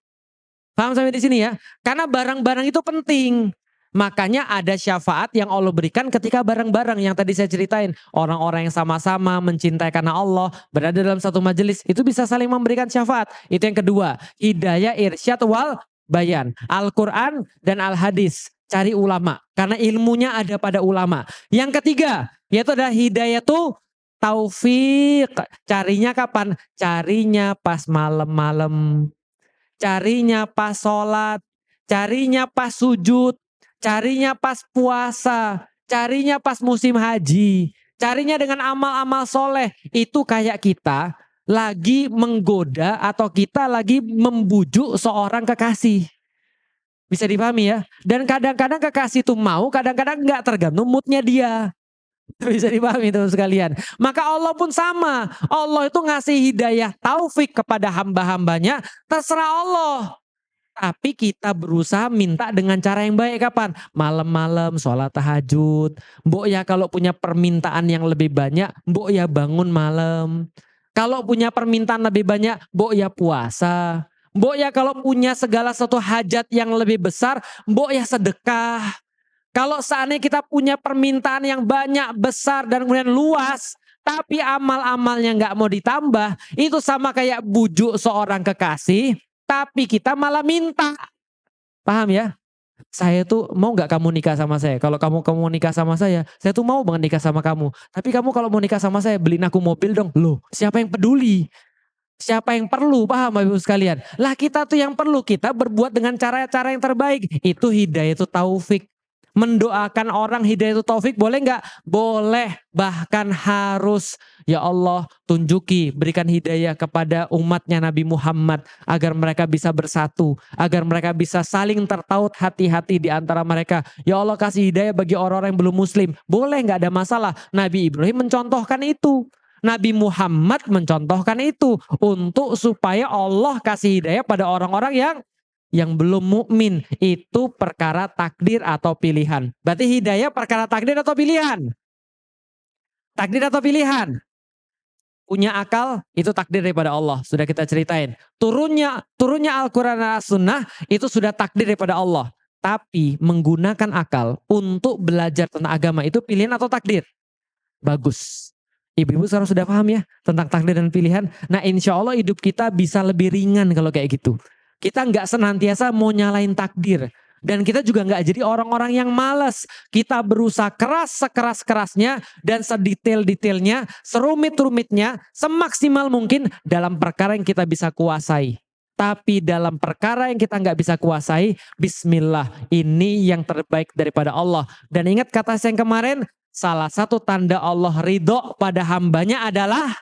Paham sampai di sini ya? Karena barang-barang itu penting. Makanya ada syafaat yang Allah berikan ketika barang-barang yang tadi saya ceritain. Orang-orang yang sama-sama mencintai karena Allah, berada dalam satu majelis, itu bisa saling memberikan syafaat. Itu yang kedua, hidayah irsyad wal bayan. Al-Quran dan Al-Hadis. Cari ulama, karena ilmunya ada pada ulama. Yang ketiga, yaitu adalah hidayah tuh taufik. Carinya kapan? Carinya pas malam-malam. Carinya pas sholat. Carinya pas sujud. Carinya pas puasa, carinya pas musim haji, carinya dengan amal-amal soleh. Itu kayak kita lagi menggoda atau kita lagi membujuk seorang kekasih. Bisa dipahami ya? Dan kadang-kadang kekasih itu mau, kadang-kadang enggak, tergantung moodnya dia. Bisa dipahami teman sekalian. Maka Allah pun sama. Allah itu ngasih hidayah taufik kepada hamba-hambanya, terserah Allah. Tapi kita berusaha minta dengan cara yang baik kapan? Malam-malam sholat tahajud. Mbok ya kalau punya permintaan yang lebih banyak, mbok ya bangun malam. Kalau punya permintaan lebih banyak, mbok ya puasa. Mbok ya kalau punya segala satu hajat yang lebih besar, mbok ya sedekah. Kalau seandainya kita punya permintaan yang banyak, besar dan kemudian luas, tapi amal-amalnya nggak mau ditambah, itu sama kayak bujuk seorang kekasih, tapi kita malah minta. Paham ya? Saya tuh mau nggak kamu nikah sama saya? Kalau kamu nikah sama saya tuh mau banget nikah sama kamu. Tapi kamu kalau mau nikah sama saya, beliin aku mobil dong. Loh, siapa yang peduli? Siapa yang perlu? Paham Bapak Ibu sekalian? Lah kita tuh yang perlu, kita berbuat dengan cara-cara yang terbaik. Itu hidayah, itu taufik. Mendoakan orang hidayah itu taufik boleh nggak? Boleh, bahkan harus. Ya Allah tunjuki, berikan hidayah kepada umatnya Nabi Muhammad agar mereka bisa bersatu, agar mereka bisa saling tertaut hati-hati di antara mereka. Ya Allah kasih hidayah bagi orang-orang yang belum muslim. Boleh, nggak ada masalah. Nabi Ibrahim mencontohkan itu. Nabi Muhammad mencontohkan itu untuk supaya Allah kasih hidayah pada orang-orang yang belum mukmin. Itu perkara takdir atau pilihan. Berarti hidayah perkara takdir atau pilihan? Takdir atau pilihan? Punya akal itu takdir daripada Allah. Sudah kita ceritain. Turunnya Al-Quran dan As-Sunnah itu sudah takdir daripada Allah. Tapi menggunakan akal untuk belajar tentang agama itu pilihan atau takdir? Bagus. Ibu-ibu sekarang sudah paham ya tentang takdir dan pilihan. Nah insya Allah hidup kita bisa lebih ringan kalau kayak gitu. Kita nggak senantiasa mau nyalain takdir. Dan kita juga nggak jadi orang-orang yang malas. Kita berusaha keras sekeras-kerasnya dan sedetail-detailnya, serumit-rumitnya, semaksimal mungkin dalam perkara yang kita bisa kuasai. Tapi dalam perkara yang kita nggak bisa kuasai, bismillah, ini yang terbaik daripada Allah. Dan ingat kata saya yang kemarin, salah satu tanda Allah ridho pada hambanya adalah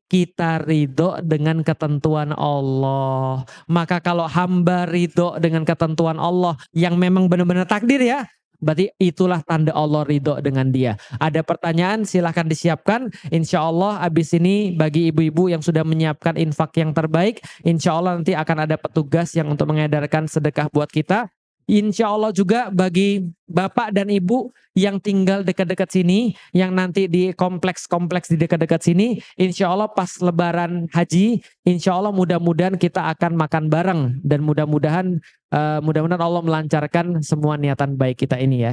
kita ridho dengan ketentuan Allah. Maka kalau hamba ridho dengan ketentuan Allah yang memang benar-benar takdir ya, berarti itulah tanda Allah ridho dengan dia. Ada pertanyaan silahkan disiapkan. Insya Allah abis ini bagi ibu-ibu yang sudah menyiapkan infak yang terbaik, insya Allah nanti akan ada petugas yang untuk mengedarkan sedekah buat kita. Insya Allah juga bagi bapak dan ibu yang tinggal dekat-dekat sini, yang nanti di kompleks-kompleks di dekat-dekat sini, insya Allah pas lebaran haji, insya Allah mudah-mudahan kita akan makan bareng. Dan mudah-mudahan Allah melancarkan semua niatan baik kita ini ya.